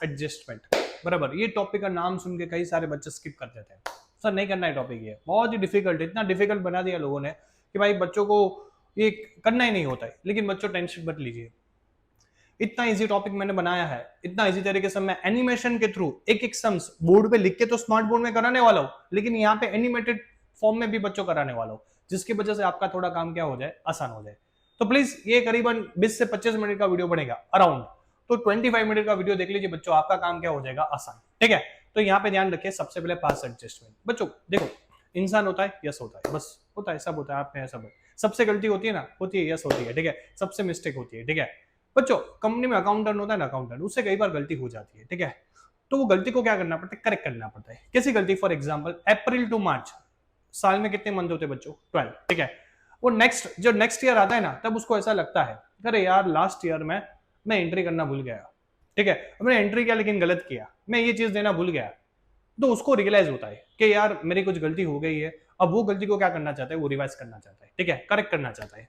Adjustment. बराबर, ये topic का नाम सुन के कई सारे बच्चे स्किप कर देते हैं, सर नहीं करना है टॉपिक, ये बहुत ही डिफिकल्ट, इतना डिफिकल्ट बना दिया लोगों ने कि भाई बच्चों को ये करना ही नहीं होता है। लेकिन बच्चों टेंशन मत लीजिए, इतना इजी टॉपिक मैंने बनाया है, इतना इजी तरीके से मैं एनिमेशन के थ्रू एक एक सम्स बोर्ड पे लिख के तो स्मार्ट बोर्ड में कराने वाला हूं, लेकिन यहाँ पे एनिमेटेड फॉर्म में भी बच्चों कराने वाला हूं, जिसकी वजह से आपका थोड़ा काम क्या हो जाए, आसान हो जाए। तो प्लीज ये करीबन 20 से 25 मिनट का वीडियो बनेगा अराउंड, तो 25 मिनट का वीडियो देख लीजिए बच्चों, आपका काम क्या हो जाएगा, आसान। ठीक है, तो यहाँ पे ध्यान रखिए, सबसे पहले पास एडजस्टमेंट। बच्चों देखो, इंसान होता है, यस होता है, बस होता है, सब होता है, आप में सब है, सबसे गलती होती है ना, होती है, यस होती है, ठीक है, सबसे मिस्टेक होती है, ठीक है बच्चों। कंपनी में अकाउंटेंट होता है ना, अकाउंटेंट, उससे कई बार गलती हो जाती है, ठीक है, तो वो गलती को क्या करना पड़ता है, करेक्ट करना पड़ता है। कैसी गलती, फॉर एग्जांपल अप्रैल टू मार्च, साल में कितने मंथ होते हैं बच्चों, 12, ठीक है, वो नेक्स्ट ईयर आता है ना, तब उसको ऐसा लगता है, अरे यार लास्ट ईयर में मैं एंट्री करना भूल गया, ठीक है, मैंने एंट्री किया लेकिन गलत किया, मैं ये चीज देना भूल गया, तो उसको रियलाइज होता है कि यार मेरी कुछ गलती हो गई है। अब वो गलती को क्या करना चाहता है, वो रिवाइज करना चाहता है, ठीक है, करेक्ट करना चाहता है।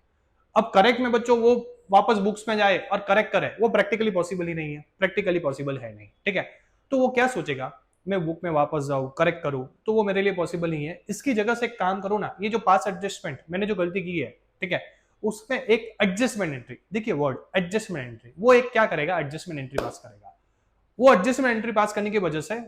अब करेक्ट में बच्चों वो वापस बुक्स में जाए और करेक्ट करे, वो प्रैक्टिकली पॉसिबल ही नहीं है, प्रैक्टिकली पॉसिबल है नहीं, ठीक है, तो वो क्या सोचेगा, मैं बुक में वापस जाऊं करेक्ट करूं, तो वो मेरे लिए पॉसिबल नहीं है। इसकी जगह से एक काम करो ना, ये जो पास एडजस्टमेंट मैंने जो गलती की है, ठीक है, उसमें एक एडजस्टमेंट एंट्री, देखिए वर्ड एडजस्टमेंट एंट्री, वो एक क्या करेगा, एडजस्टमेंट एंट्री पास करेगा। वो एडजस्टमेंट एंट्री पास करने की वजह से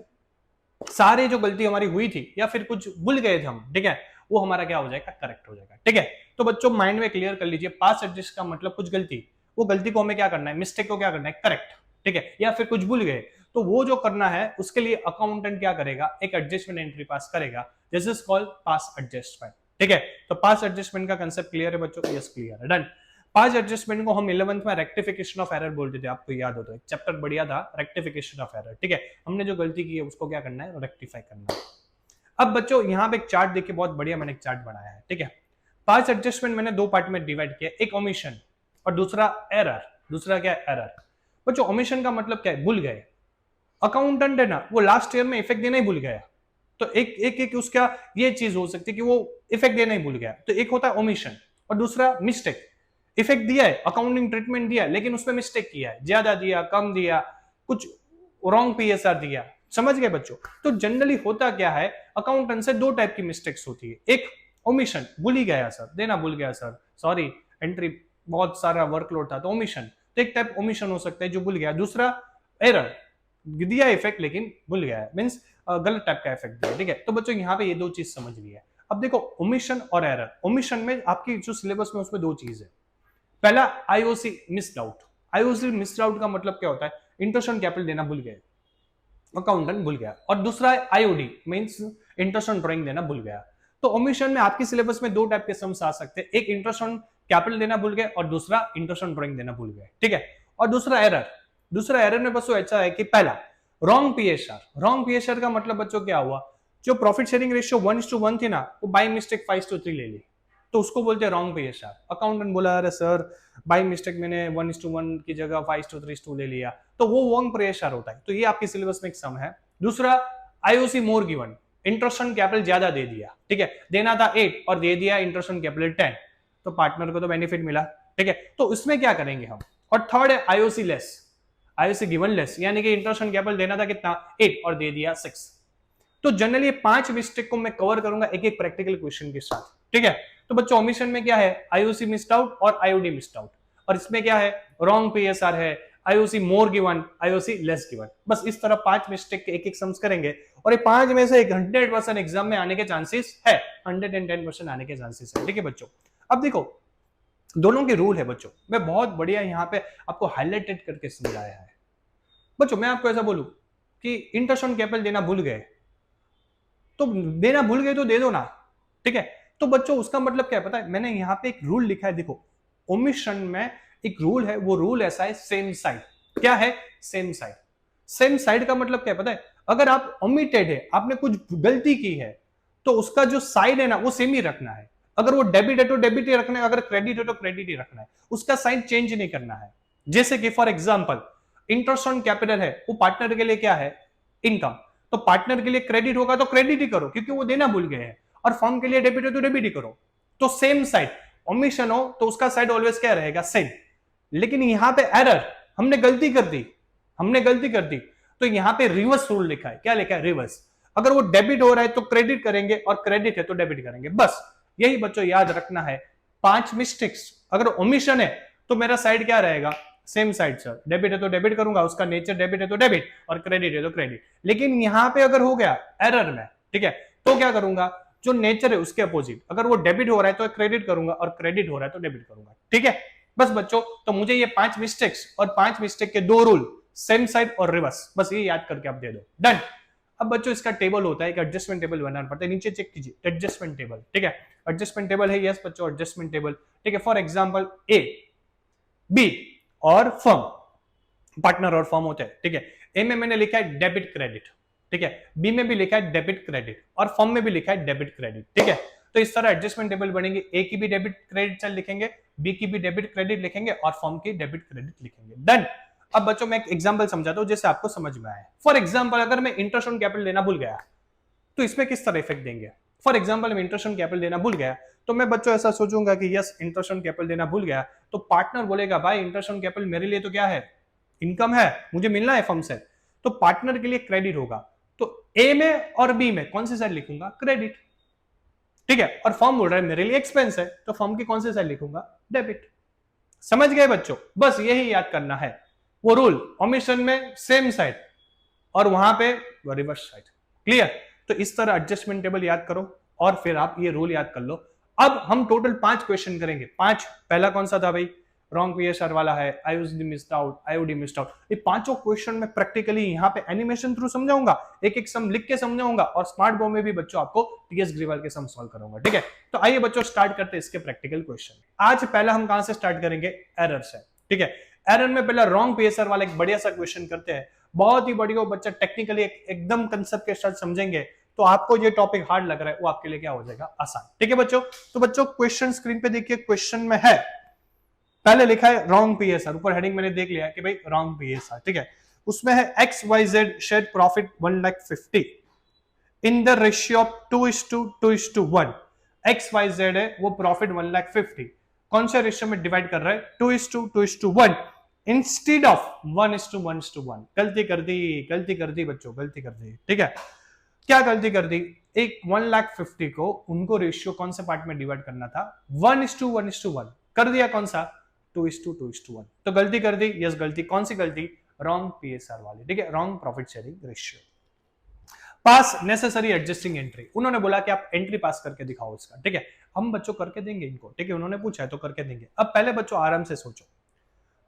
सारे जो गलती हमारी हुई थी या फिर कुछ भूल गए थे हम, ठीक है, वो हमारा क्या हो जाएगा, करेक्ट हो जाएगा, ठीक है। तो बच्चों माइंड में क्लियर कर लीजिए, पास एडजस्ट का मतलब कुछ गलती, वो गलती को हमें क्या करना है, मिस्टेक को क्या करना है, करेक्ट, ठीक है, या फिर कुछ भूल गए तो वो जो करना है उसके लिए अकाउंटेंट क्या करेगा, एक एडजस्टमेंट एंट्री पास करेगा, this is called pass adjustment, ठीक है। तो पास एडजस्टमेंट का कंसेप्ट क्लियर है बच्चों, यस क्लियर है, डन। पास एडजस्टमेंट को हम 11th में रेक्टिफिकेशन ऑफ एरर बोलते थे, आपको याद हो तो एक चैप्टर बढ़िया था, रेक्टिफिकेशन ऑफ एरर, ठीक है, हमने जो गलती की है उसको क्या करना है, रेक्टिफाई करना है। अब बच्चों यहाँ पे एक चार्ट देखिए, बहुत बढ़िया मैंने एक चार्ट बनाया है, ठीक है। पास एडजस्टमेंट मैंने दो पार्ट में डिवाइड किया, एक ओमिशन और दूसरा एरर। दूसरा क्या है, एरर। बच्चों ओमिशन का मतलब क्या है, भूल गए, अकाउंटेंट है ना, वो लास्ट ईयर में इफेक्ट देना ही भूल गया, तो एक उसका ये चीज हो सकती है कि वो इफेक्ट देना ही भूल गया, तो एक होता है ओमिशन और दूसरा मिस्टेक। इफेक्ट दिया है, अकाउंटिंग ट्रीटमेंट दिया है, लेकिन उसमें मिस्टेक किया है, ज्यादा दिया, कम दिया, कुछ रॉन्ग पीएसआर दिया, समझ गए बच्चों। तो जनरली होता क्या है, अकाउंटेंट से दो टाइप की मिस्टेक्स होती है, एक ओमिशन, भूल ही गया सर, देना भूल गया सर, सॉरी एंट्री बहुत सारा वर्कलोड था, तो ओमिशन, तो एक टाइप ओमिशन हो सकता है जो भूल गया। दूसरा एरर, दिया इफेक्ट लेकिन भूल गया है, मींस गलत टाइप का इफेक्ट दिया, ठीक है। तो बच्चों यहाँ पे ये दो चीज समझ लिया। अब देखो ओमिशन और एरर, ओमिशन में आपकी जो सिलेबस में उसमें दो चीज है, पहला IOC missed out. IOC missed out का मतलब क्या होता है, इंटरेस्ट ऑन कैपिटल देना भूल गए, अकाउंटेंट भूल गया, और दूसरा है IOD means interest on drawing देना भूल गया। तो ओमिशन में आपकी सिलेबस में दो टाइप के सम्स आ सकते हैं, एक इंटरेस्ट ऑन कैपिटल देना भूल गए और दूसरा इंटरेस्ट ऑन ड्राइंग देना भूल गए, ठीक है। और दूसरा एरर, दूसरा एरर में बस ऐसा है कि पहला रॉन्ग पीएसआर। रॉन्ग पीएसआर का मतलब बच्चों क्या हुआ, जो प्रॉफिट शेयरिंग रेशियो 1:1 थी ना, वो बाय मिस्टेक 5:3 ले ली, तो उसको बोलते हैं रॉन्ग पीएसआर। अकाउंटेंट बोला अरे सर बाय मिस्टेक मैंने 1:1 की जगह 5:3 ले लिया, तो वो रॉन्ग पीएसआर होता है। तो ये आपकी सिलेबस में एक सम है। दूसरा IOC more given, interest on capital ज्यादा दे दिया, ठीक है, देना था 8 और दे दिया इंटरेस्ट ऑन कैपिटल 10, तो पार्टनर को तो बेनिफिट मिला, ठीक है। तो इसमें क्या करेंगे हम। और थर्ड है IOC less, IOC given less, यानी कि इंटरेस्ट ऑन कैपिटल देना था कितना 8 और दे दिया 6। तो जनरली 5 मिस्टेक को मैं कवर करूंगा एक एक प्रैक्टिकल क्वेश्चन के साथ, ठीक है। तो बच्चों ओमिशन में क्या है, आईओसी मिस्ड आउट और आईओडी मिस्ड आउट, और इसमें क्या है, रॉन्ग पीएसआर है, IOC more given, IOC less given. बस इस तरह 5 मिस्टेक के एक एक सम्स करेंगे, और ये 5 में से 100% एग्जाम में आने के चांसेस है, 110% आने के चांसेस है, ठीक है बच्चों। अब देखो दोनों के रूल है बच्चों, मैं बहुत बढ़िया यहाँ पे आपको हाईलाइटेड करके समझाया है। बच्चों मैं आपको ऐसा बोलूं कि इंटरेस्ट ऑन कैपिटल देना भूल गए, तो देना भूल गए तो दे दो ना, ठीक है। तो बच्चों उसका मतलब क्या है पता है, मैंने यहाँ पे एक रूल लिखा है, देखो ओमिशन में एक रूल है, वो रूल ऐसा है सेम साइड। क्या है, सेम साइड। सेम साइड का मतलब क्या है पता है, अगर आप ओमिटेड है, आपने कुछ गलती की है, तो उसका जो साइड है ना वो सेम ही रखना है। अगर वो डेबिट है तो डेबिट ही रखना है, अगर क्रेडिट है तो क्रेडिट ही रखना है, उसका साइड चेंज नहीं करना है। जैसे कि for example interest on capital है, वो पार्टनर के लिए क्या है, इनकम, तो पार्टनर के लिए क्रेडिट होगा तो क्रेडिट ही करो क्योंकि वो देना भूल गए हैं, और फर्म के लिए डेबिट है तो डेबिट ही करो। तो सेम साइड, ओमिशन हो तो उसका साइड ऑलवेज क्या रहेगा, सेम। लेकिन यहां पे एरर, हमने गलती कर दी, हमने गलती कर दी, तो यहाँ पे रिवर्स रूल लिखा है, क्या लिखा है, रिवर्स। अगर वो डेबिट हो रहा है तो क्रेडिट करेंगे और क्रेडिट है तो डेबिट करेंगे, बस यही बच्चों याद रखना है। 5 मिस्टेक्स, अगर ओमिशन है तो मेरा साइड क्या रहेगा, सेम साइड सर, डेबिट है तो डेबिट करूंगा, उसका नेचर डेबिट है तो डेबिट और क्रेडिट है तो क्रेडिट। लेकिन यहां पे अगर हो गया एरर में, ठीक है, तो क्या करूंगा, जो नेचर है उसके अपोजिट, अगर वो डेबिट हो रहा है तो क्रेडिट करूंगा और क्रेडिट हो रहा है तो डेबिट करूंगा, ठीक है। बस बच्चों, तो मुझे ये 5 मिस्टेक्स और 5 मिस्टेक के 2 रूल, सेम साइड और रिवर्स, बस ये याद करके आप दे दो, डन। अब बच्चों इसका टेबल होता है, एक एडजस्टमेंट टेबल बनाना पड़ता है, नीचे चेक कीजिए एडजस्टमेंट टेबल, ठीक है, एडजस्टमेंट टेबल है, यस बच्चों एडजस्टमेंट टेबल, ठीक है। फॉर एग्जांपल ए, बी और फर्म, पार्टनर और फर्म होते हैं, ठीक है। ए में मैंने लिखा है डेबिट क्रेडिट, ठीक है, बी में भी लिखा है डेबिट क्रेडिट और फर्म में भी लिखा है डेबिट क्रेडिट, ठीक है। तो इस तरह एडजस्टमेंट टेबल बनेंगे, ए की भी डेबिट क्रेडिट साइड लिखेंगे, बी की भी डेबिट क्रेडिट लिखेंगे और फर्म की डेबिट क्रेडिट लिखेंगे, डन। अब बच्चों मैं एक एग्जांपल समझाता हूं जिससे आपको समझ में आए। फॉर एग्जांपल अगर मैं इंटरेस्ट ऑन कैपिटल लेना भूल गया तो इसमें किस तरह इफेक्ट देंगे। फॉर एग्जांपल मैं इंटरेस्ट ऑन कैपिटल देना भूल गया तो मैं बच्चों ऐसा सोचूंगा कि यस इंटरेस्ट ऑन कैपिटल देना भूल गया, तो पार्टनर बोलेगा भाई इंटरेस्ट ऑन कैपिटल मेरे लिए तो क्या है, इनकम है, मुझे मिलना है फर्म से, तो पार्टनर के लिए क्रेडिट होगा। तो ए में और बी में कौन सी साइड लिखूंगा, क्रेडिट, ठीक है। और फर्म बोल रहा है मेरे लिए एक्सपेंस है, तो फर्म की कौन सी साइड लिखूंगा, डेबिट। समझ गए बच्चों, बस यही याद करना है, वो रूल ओमिशन में सेम साइड और वहां पे रिवर्स साइड, क्लियर। तो इस तरह एडजस्टमेंट टेबल याद करो और फिर आप ये रूल याद कर लो। अब हम टोटल 5 क्वेश्चन करेंगे, 5। पहला कौन सा था भाई, रॉन्ग पीएसआर वाला है, IOD missed out, IOD missed out. ये पांचों क्वेश्चन में प्रैक्टिकली यहाँ पे एनिमेशन थ्रू समझाऊंगा, एक एक सम लिख के समझाऊंगा और स्मार्ट बोर्ड में भी बच्चों आपको टीएस ग्रीवाल के सम सॉल्व कराऊंगा, ठीक है। तो आइए बच्चों स्टार्ट करते हैं इसके प्रैक्टिकल क्वेश्चन। आज पहला हम कहां से स्टार्ट करेंगे, एरर से, ठीक है। एरर में पहला रॉन्ग पीएसआर वाला एक बढ़िया सा क्वेश्चन करते हैं, बहुत ही बढ़िया, बच्चा टेक्निकली एकदम कंसेप्ट के साथ समझेंगे तो आपको ये टॉपिक हार्ड लग रहा है वो आपके लिए क्या हो जाएगा, आसान, ठीक है बच्चों। तो बच्चों क्वेश्चन स्क्रीन पे देखिए, क्वेश्चन में है पहले लिखा है रॉन्ग पीएसआर, ऊपर हेडिंग मैंने देख लिया कि भाई रॉन्ग पीएसआर, ठीक है। उसमें है XYZ share profit 1,50,000 in the ratio of 2:1। XYZ है वो प्रॉफिट 1,50,000 कौन से रेशियो में डिवाइड कर रहा है, 2:1 इंस्टेड ऑफ 1:1:1। गलती कर दी बच्चों, गलती कर दी, ठीक है। क्या गलती कर दी, एक 1,50,000 को उनको रेशियो कौन से पार्ट में डिवाइड करना था, 1:1:1 कर दिया, कौन सा 2:2:1। तो गलती कर दी, यस गलती, कौन सी गलती, रॉन्ग पीएसआर वाली, ठीक है, रॉन्ग प्रॉफिट शेयरिंग रेशियो। पास नेसेसरी एडजस्टिंग एंट्री, उन्होंने बोला कि आप एंट्री पास करके दिखाओ इसका, ठीक है। हम बच्चों करके देंगे इनको, ठीक है, उन्होंने पूछा है तो करके देंगे। अब पहले बच्चों आराम से सोचो,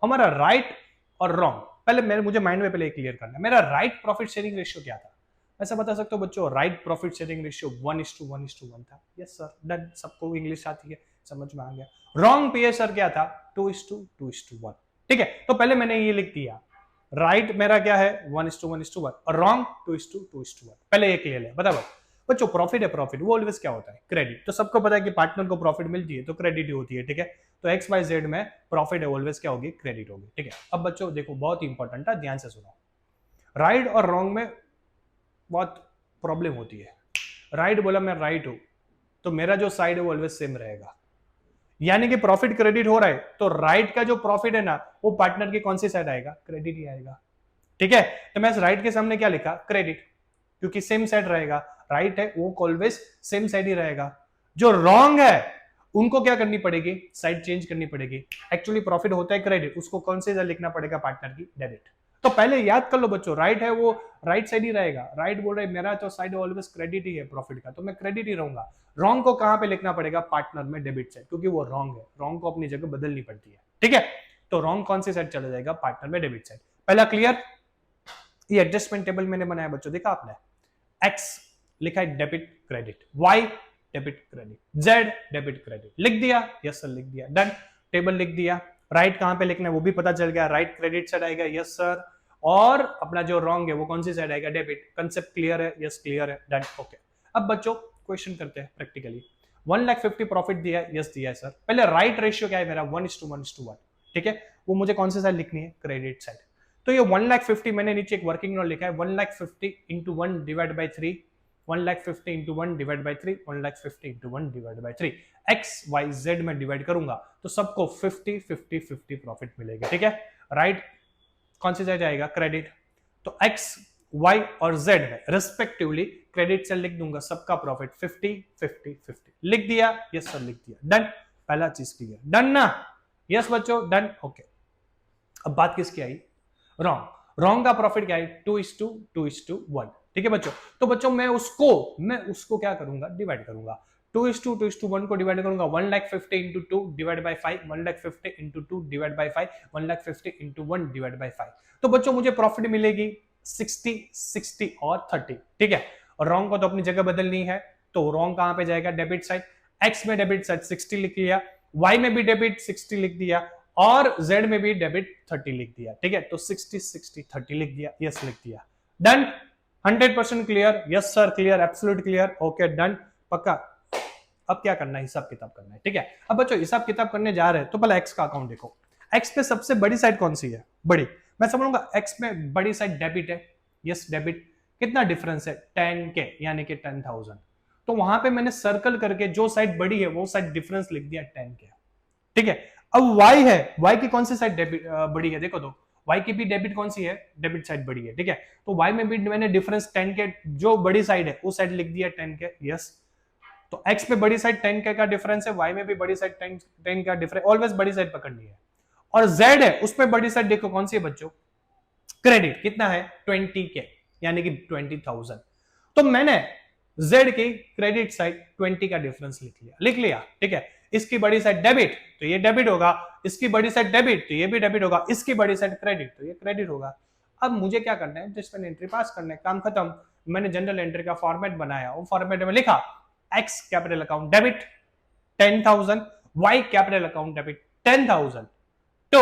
हमारा राइट और रॉन्ग, पहले मुझे माइंड में पहले क्लियर करना है, मेरा राइट प्रॉफिट शेयरिंग रेशियो क्या था। ऐसा बता सकते हो बच्चों, राइट प्रॉफिट शेयरिंग रेशियो 1:1:1 था, यस सर, डन, सबको इंग्लिश आती है, समझ में आ गया। रॉन्ग पीएसआर क्या था, 2:2:1, ठीक है। तो पहले मैंने ये लिख दिया, राइट मेरा क्या है 1:1:1 और रॉन्ग 2:2:1, पहले ये क्लियर है। बताओ बच्चों, प्रॉफिट है, प्रॉफिट वो ऑलवेज क्या होता है, क्रेडिट। तो सबको पता है कि पार्टनर को प्रॉफिट मिलती है तो क्रेडिट ही होती है, ठीक है। तो XYZ में प्रॉफिट है ऑलवेज क्या होगी, क्रेडिट होगी, ठीक है। अब बच्चों देखो बहुत ही इंपॉर्टेंट है, ध्यान से सुनो, राइट और रॉन्ग में बहुत प्रॉब्लम होती है। राइट बोला मैं राइट हूं तो मेरा जो साइड है वो ऑलवेज सेम रहेगा, यानी कि प्रॉफिट क्रेडिट हो रहा है तो राइट का जो प्रॉफिट है ना वो पार्टनर की कौन सी साइड आएगा, क्रेडिट ही आएगा, ठीक है। तो मैं राइट के सामने क्या लिखा, क्रेडिट, क्योंकि सेम साइड रहेगा, राइट है वो ऑलवेज सेम साइड ही रहेगा। जो रॉन्ग है उनको क्या करनी पड़ेगी, साइड चेंज करनी पड़ेगी। एक्चुअली प्रॉफिट होता है क्रेडिट, उसको कौन से लिखना पड़ेगा, पार्टनर की डेबिट। तो पहले याद कर लो बच्चों, राइट है वो राइट साइड ही रहेगा, राइट बोल रहे मेरा तो साइड ऑलवेज क्रेडिट ही है प्रॉफिट का, तो मैं क्रेडिट ही रहूंगा। रॉन्ग को कहां पे लिखना पड़ेगा, पार्टनर में डेबिट साइड, क्योंकि वो रॉन्ग है, रॉन्ग को अपनी जगह बदलनी पड़ती है, ठीक है। तो रॉन्ग कौन सी साइड चला जाएगा, पार्टनर में डेबिट साइड। पहला क्लियर। ये एडजस्टमेंट टेबल मैंने बनाया बच्चों, देखा आपने, एक्स लिखा है debit credit, Y debit credit, Z debit credit, लिख दिया, यस सर लिख दिया, डन, टेबल लिख दिया। राइट कहां पे लिखना है वो भी पता चल गया, राइट क्रेडिट साइड आएगा, यस सर, और अपना जो रॉन्ग है वो कौन सी साइड आएगा, डेबिट। कंसेप्ट क्लियर है, यस क्लियर है, डन, ओके। अब बच्चों क्वेश्चन करते हैं प्रैक्टिकली। 1,50,000 प्रॉफिट दिया है, यस दिया है सर। पहले राइट रेशियो क्या है मेरा, 1:1:1, ठीक है। वो मुझे कौन सी साइड लिखनी है, क्रेडिट साइड। तो ये 1,50,000 मैंने नीचे एक वर्किंग नोट लिखा है, 1,50,000 into 1 divided by 3, 1,50,000 into 1 divided by 3, 1,50,000 into 1 divided by 3। XYZ में डिवाइड करूंगा तो सबको 50-50-50 प्रॉफिट मिलेगा, ठीक है। राइट कौन सी साइड आएगा, क्रेडिट। तो एक्स, वाई और जेड में रिस्पेक्टिवली क्रेडिट से लिख दूंगा सबका प्रॉफिट 50 50 50। लिख दिया? यस सर लिख दिया। डन, पहला चीज क्लियर। डन ना? यस बच्चों डन। ओके, अब बात किसकी आई? रॉन्ग। रॉन्ग का प्रॉफिट क्या है? 2:1। ठीक है बच्चों, तो बच्चों मैं उसको क्या करूंगा? डिवाइड करूंगा। 2:1 को डिवाइड करूंगा 1,50,000 into 2 divide by 5, 1,50,000 into 2 divide by 5, 1,50,000 into 1 divide by 5। तो बच्चों मुझे प्रॉफिट मिलेगी 60 60 और 30। ठीक है, और रॉन्ग को तो अपनी जगह बदलनी है, तो रॉन्ग कहां पे जाएगा? Debit side. एक्स में डेबिट साइड 60 लिख लिया, वाई में भी डेबिट 60 लिख दिया और जेड में भी डेबिट 30 लिख दिया। ठीक है, तो 60 60 30 लिख दिया, यस लिख दिया। Done, 100% clear? Yes sir clear, absolute clear. Okay done, पक्का। अब क्या करना है? हिसाब किताब करना है। ठीक है, अब बच्चों हिसाब किताब करने जा रहे हैं तो पहले एक्स का अकाउंट देखो। एक्स पे सबसे बड़ी साइड कौन सी है? बड़ी। मैं समझूंगा एक्स में बड़ी साइड डेबिट है, यस डेबिट। कितना डिफरेंस है? 10K यानी कि 10,000। तो वहां पे मैंने सर्कल करके जो साइड बड़ी है वो साइड डिफरेंस लिख दिया 10K। ठीक है, अब वाई है, वाई की कौन सी साइड डेबिट बड़ी है? देखो तो वाई की भी डेबिट कौन सी है? डेबिट साइड बड़ी है। ठीक है, तो वाई में भी मैंने डिफरेंस 10K, जो बड़ी साइड है वो साइड लिख दिया 10K, यस। तो एक्स पे बड़ी साइड 10K का डिफरेंस है, वाई में भी बड़ी साइड 10 का डिफरेंस, ऑलवेज बड़ी साइड पकड़नी है। और जेड है, उसमें बड़ी साइड देखो कौन सी है बच्चों? क्रेडिट। कितना है? 20K यानी कि 20,000। तो मैंने जेड की क्रेडिट साइड 20 का डिफरेंस लिख लिया। ठीक है, इसकी बड़ी साइड डेबिट तो ये डेबिट होगा, इसकी बड़ी साइड डेबिट तो ये भी डेबिट होगा, इसकी बड़ी साइड क्रेडिट तो ये क्रेडिट होगा। अब मुझे क्या करना है? एडजस्टमेंट एंट्री पास करना है, काम खत्म। मैंने जनरल एंट्री का फॉर्मेट बनाया, वो फॉर्मेट में लिखा X capital account debit 10,000, Y capital account debit 10,000, तो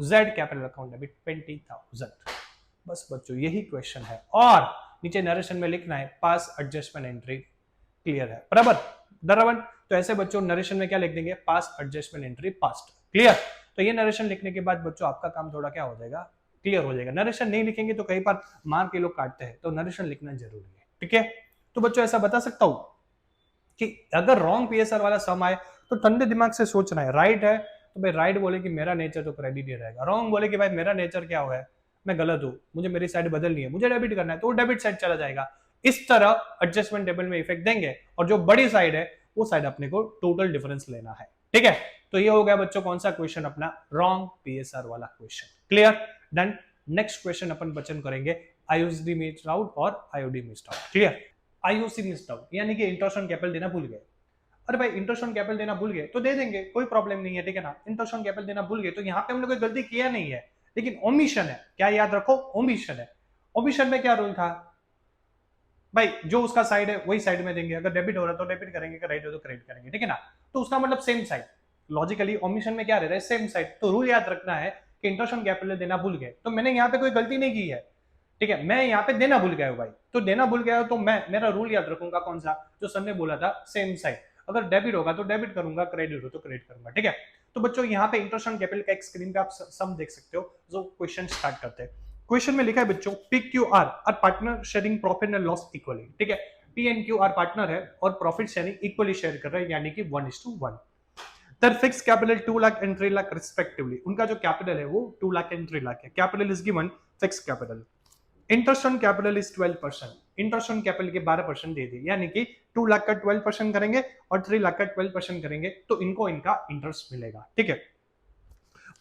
जेड कैपिटल अकाउंट डेबिट 20,000। बस बच्चों यही क्वेश्चन है, और नीचे नरेशन में लिखना है पास एडजस्टमेंट एंट्री। क्लियर है? बराबर बराबर। तो ऐसे बच्चों नरेशन में क्या लिख देंगे? पास एडजस्टमेंट एंट्री पास्ट। क्लियर? तो ये नरेशन लिखने के बाद बच्चों आपका काम थोड़ा क्या हो जाएगा? क्लियर हो जाएगा। नरेशन नहीं लिखेंगे तो कई बार मार के लोग काटते हैं, तो नरेशन लिखना जरूरी है। ठीक है, तो बच्चों ऐसा बता सकता हूं कि अगर रॉन्ग पीएसआर वाला सम आए तो ठंडे दिमाग से सोचना है। राइट है तो भाई राइट बोले कि मेरा नेचर तो क्रेडिट ही रहेगा, रॉन्ग बोले कि भाई मेरा नेचर क्या हुआ है, मैं गलत हूं, मुझे मेरी साइड बदलनी है, मुझे डेबिट करना है, तो डेबिट साइड चला जाएगा। इस तरह एडजस्टमेंट टेबल में इफेक्ट देंगे, और जो बड़ी साइड है वो साइड अपने को टोटल डिफरेंस लेना है। ठीक है, तो ये हो गया बच्चों कौन सा क्वेश्चन? अपना रॉन्ग पीएसआर वाला question. Clear? Done. Next question अपन बचन करेंगे आईओसी मिस्ड आउट और IOD missed out. Clear? IOC missed out यानी कि इंटरेस्ट ऑन कैपिटल देना भूल गए। अरे भाई इंटरेस्ट ऑन कैपिटल देना भूल गए तो दे देंगे, कोई प्रॉब्लम नहीं है। ठीक है ना, इंटरेस्ट ऑन कैपिटल देना भूल गए तो यहाँ पे हमने कोई गलती किया नहीं है, लेकिन ओमिशन है। क्या याद रखो? ओमिशन है। ओमिशन में क्या रूल था भाई? जो उसका साइड है वही साइड में देंगे, अगर डेबिट हो रहा है तो डेबिट करेंगे, अगर राइट हो तो क्रेडिट करेंगे। ठीक है ना, तो उसका मतलब सेम साइड। लॉजिकली ओमिशन में क्या रह रहा है? Same side. तो रूल याद रखना है कि इंटरेस्ट ऑन कैपिटल देना भूल गए, तो मैंने यहाँ पे कोई गलती नहीं की है। ठीक है, मैं यहाँ पे देना भूल गया हूँ भाई, तो देना भूल गया हो तो मैं मेरा रूल याद रखूंगा कौन सा? जो सर ने बोला था, सेम साइड। अगर डेबिट होगा तो डेबिट करूंगा, क्रेडिट हो तो क्रेडिट करूंगा। ठीक है, तो बच्चों यहाँ पे इंटरेस्ट ऑन कैपिटल का एक स्क्रीन पे आप सम देख सकते हो। जो क्वेश्चन स्टार्ट करते हैं, क्वेश्चन में लिखा है बच्चों PQR are partner sharing profit and loss equally. ठीक है, PNQR पार्टनर है और प्रॉफिट शेयरिंग इक्वली शेयर कर रहे हैं, यानी कि 1:1। Their fixed capital 2 lakh and 3 lakh respectively. उनका जो कैपिटल है वो 2 लाख एंड 3 लाख है। Capital is given, fixed capital. Interest on capital is 12%। Interest on capital के 12% दे दिए, यानी कि 2 लाख का 12% करेंगे और 3 लाख का 12% करेंगे तो इनको इनका इंटरेस्ट मिलेगा। ठीक है,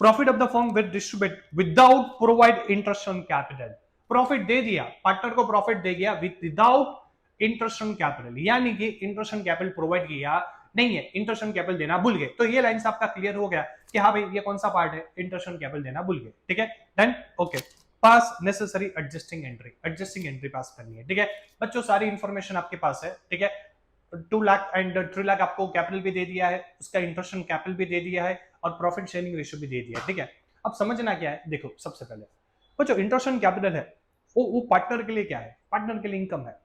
profit of the firm will distribute without provide interest on capital. Profit दे दिया, पार्टनर को प्रॉफिट दे गया विदाउट इंटरेस्ट ऑन कैपिटल, यानी कि इंटरेस्ट ऑन कैपिटल प्रोवाइड किया नहीं है, इंटरेस्ट ऑन कैपिटल देना भूल गए। तो ये लाइन आपका क्लियर हो गया कि हाँ भाई ये कौन सा पार्ट है? इंटरेस्ट ऑन कैपिटल देना भूल गए। ठीक है, डन। ओके, पास necessary adjusting entry. Adjusting entry पास करनी है। ठीक है बच्चों, सारी इंफॉर्मेशन आपके पास है। ठीक है, 2 लाख एंड 3 लाख आपको कैपिटल भी दे दिया है, उसका इंटरेस्ट ऑन कैपिटल भी दे दिया है और प्रॉफिट शेयरिंग रेशियो भी दे दिया है। ठीक है, अब समझना क्या है? देखो सबसे पहले बच्चों इंटरेस्ट ऑन कैपिटल है वो पार्टनर के लिए क्या है? पार्टनर के लिए इनकम है,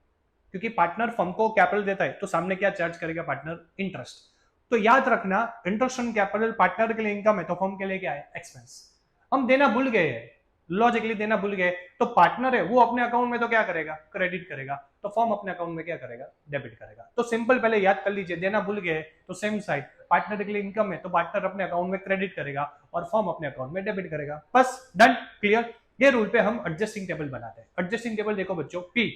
क्योंकि पार्टनर फर्म को कैपिटल देता है तो सामने क्या चार्ज करेगा पार्टनर? इंटरेस्ट। तो याद रखना इंटरेस्ट ऑन कैपिटल पार्टनर के लिए इनकम है तो फर्म के लिए क्या है? एक्सपेंस। हम देना भूल गए हैं, लॉजिकली देना भूल गए, तो पार्टनर है वो अपने अकाउंट में तो क्या करेगा? क्रेडिट करेगा, तो फर्म अपने अकाउंट में क्या करेगा? डेबिट करेगा। तो सिंपल पहले याद कर लीजिए, देना भूल गए तो सेम साइड, पार्टनर के लिए इनकम है तो पार्टनर अपने अकाउंट में क्रेडिट करेगा और फर्म अपने अकाउंट में डेबिट करेगा। बस डन, क्लियर। ये रूल पे हम एडजस्टिंग टेबल बनाते हैं। एडजस्टिंग टेबल देखो बच्चों, पी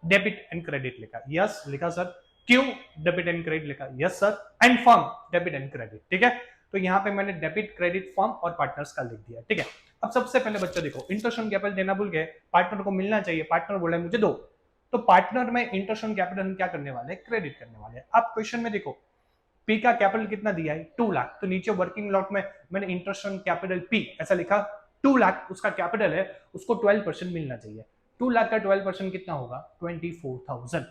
डेबिट एंड क्रेडिट लिखा, यस लिखा sir. Q debit and credit लिखा, yes sir. And firm debit and credit, ठीक है। तो यहाँ पे मैंने डेबिट क्रेडिट फर्म और पार्टनर्स का लिख दिया, ठीक है। अब सबसे पहले बच्चों देखो, इंटरेस्ट ऑन कैपिटल देना भूल गए, पार्टनर को मिलना चाहिए, पार्टनर बोला मुझे दो, तो पार्टनर में इंटरेस्ट ऑन कैपिटल हम क्या करने वाले हैं, क्रेडिट करने वाले हैं। अब क्वेश्चन में देखो पी का कैपिटल कितना दिया है 2 लाख, तो नीचे वर्किंग लॉट में मैंने इंटरेस्ट ऑन कैपिटल पी ऐसा लिखा, 2 लाख उसका कैपिटल है, उसको 12% मिलना चाहिए। 2 लाख का 12% कितना होगा 24,000,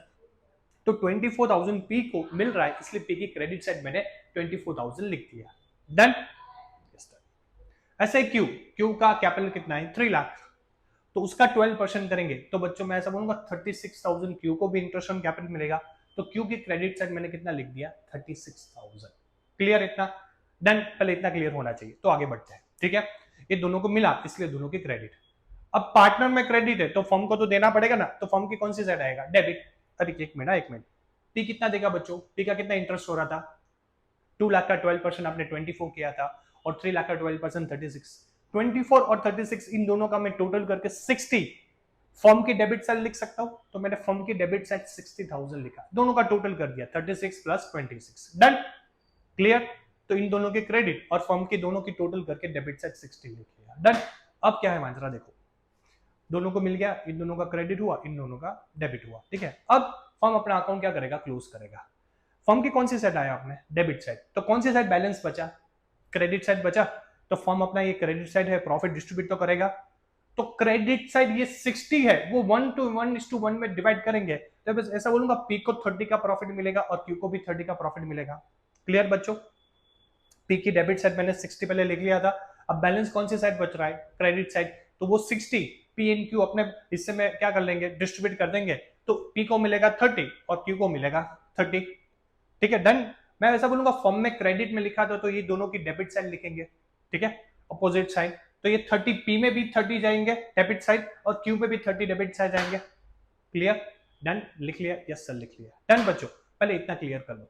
तो 24,000 पी को मिल रहा है, इसलिए पी की क्रेडिट साइड मैंने 24,000 लिख दिया। डन। ऐसे क्यू, क्यू का कैपिटल कितना है 3 लाख, तो उसका 12% करेंगे, तो बच्चों मैं ऐसा बोलूंगा 36,000 क्यू को भी इंटरेस्ट ऑन कैपिटल मिलेगा, तो क्यू की क्रेडिट साइड मैंने कितना लिख दिया 36,000। क्लियर इतना? डन। पहले इतना क्लियर होना चाहिए, तो आगे बढ़ते हैं, ठीक है। ये दोनों को मिला, इसलिए दोनों की क्रेडिट। अब पार्टनर में क्रेडिट है तो फर्म को तो देना पड़ेगा ना, तो फर्म की कौन सी साइड आएगा, डेबिट। अरे एक मिनट, पी कितना देगा बच्चों, पी का कितना इंटरेस्ट हो रहा था 2 लाख का 12% आपने 24 किया था, और 3 लाख का 12% 36, 24 और 36 इन दोनों का मैं टोटल करके 60 फर्म की डेबिट साइड लिख सकता हूं, तो मैंने फर्म की डेबिट साइड 60,000 लिखा, दोनों का टोटल कर दिया 36 प्लस 26। डन। क्लियर? तो इन दोनों के क्रेडिट और फर्म की दोनों की टोटल करके डेबिट साइड 60 लिख लिया। डन। अब क्या है मांजरा, देखो दोनों को मिल गया, इन दोनों का क्रेडिट हुआ, इन दोनों का डेबिट हुआ, ठीक है। अब फर्म अपना अकाउंट क्या करेगा, क्लोज करेगा। फर्म की कौन सी साइड आया आपने, डेबिट साइड, तो कौन सी साइड बैलेंस बचा, क्रेडिट साइड बचा, तो फर्म अपना ये क्रेडिट साइड है प्रॉफिट डिस्ट्रीब्यूट तो करेगा, तो क्रेडिट साइड ये 60 है, वो 1:1 में डिवाइड करेंगे, तो बस ऐसा बोलूंगा पी को 30 का प्रॉफिट मिलेगा और क्यू को भी 30 का प्रॉफिट मिलेगा। क्लियर बच्चों? पी की डेबिट साइड मैंने 60 पहले लिख लिया था, अब बैलेंस कौन सी साइड बच रहा है, क्रेडिट साइड, तो वो 60 पी एंड क्यू अपने हिस्से में क्या कर लेंगे, डिस्ट्रीब्यूट कर देंगे, तो पी को मिलेगा 30 और क्यू को मिलेगा 30, ठीक है। डन। मैं ऐसा बोलूंगा फर्म में क्रेडिट में लिखा था, तो ये दोनों की डेबिट साइड लिखेंगे, ठीक है, अपोजिट साइड, तो ये 30 पी में भी 30 जाएंगे डेबिट साइड और क्यू पे भी 30 डेबिट साइड जाएंगे। क्लियर? डन। लिख लिया, यस सर लिख लिया। डन बच्चों, पहले इतना क्लियर कर लो,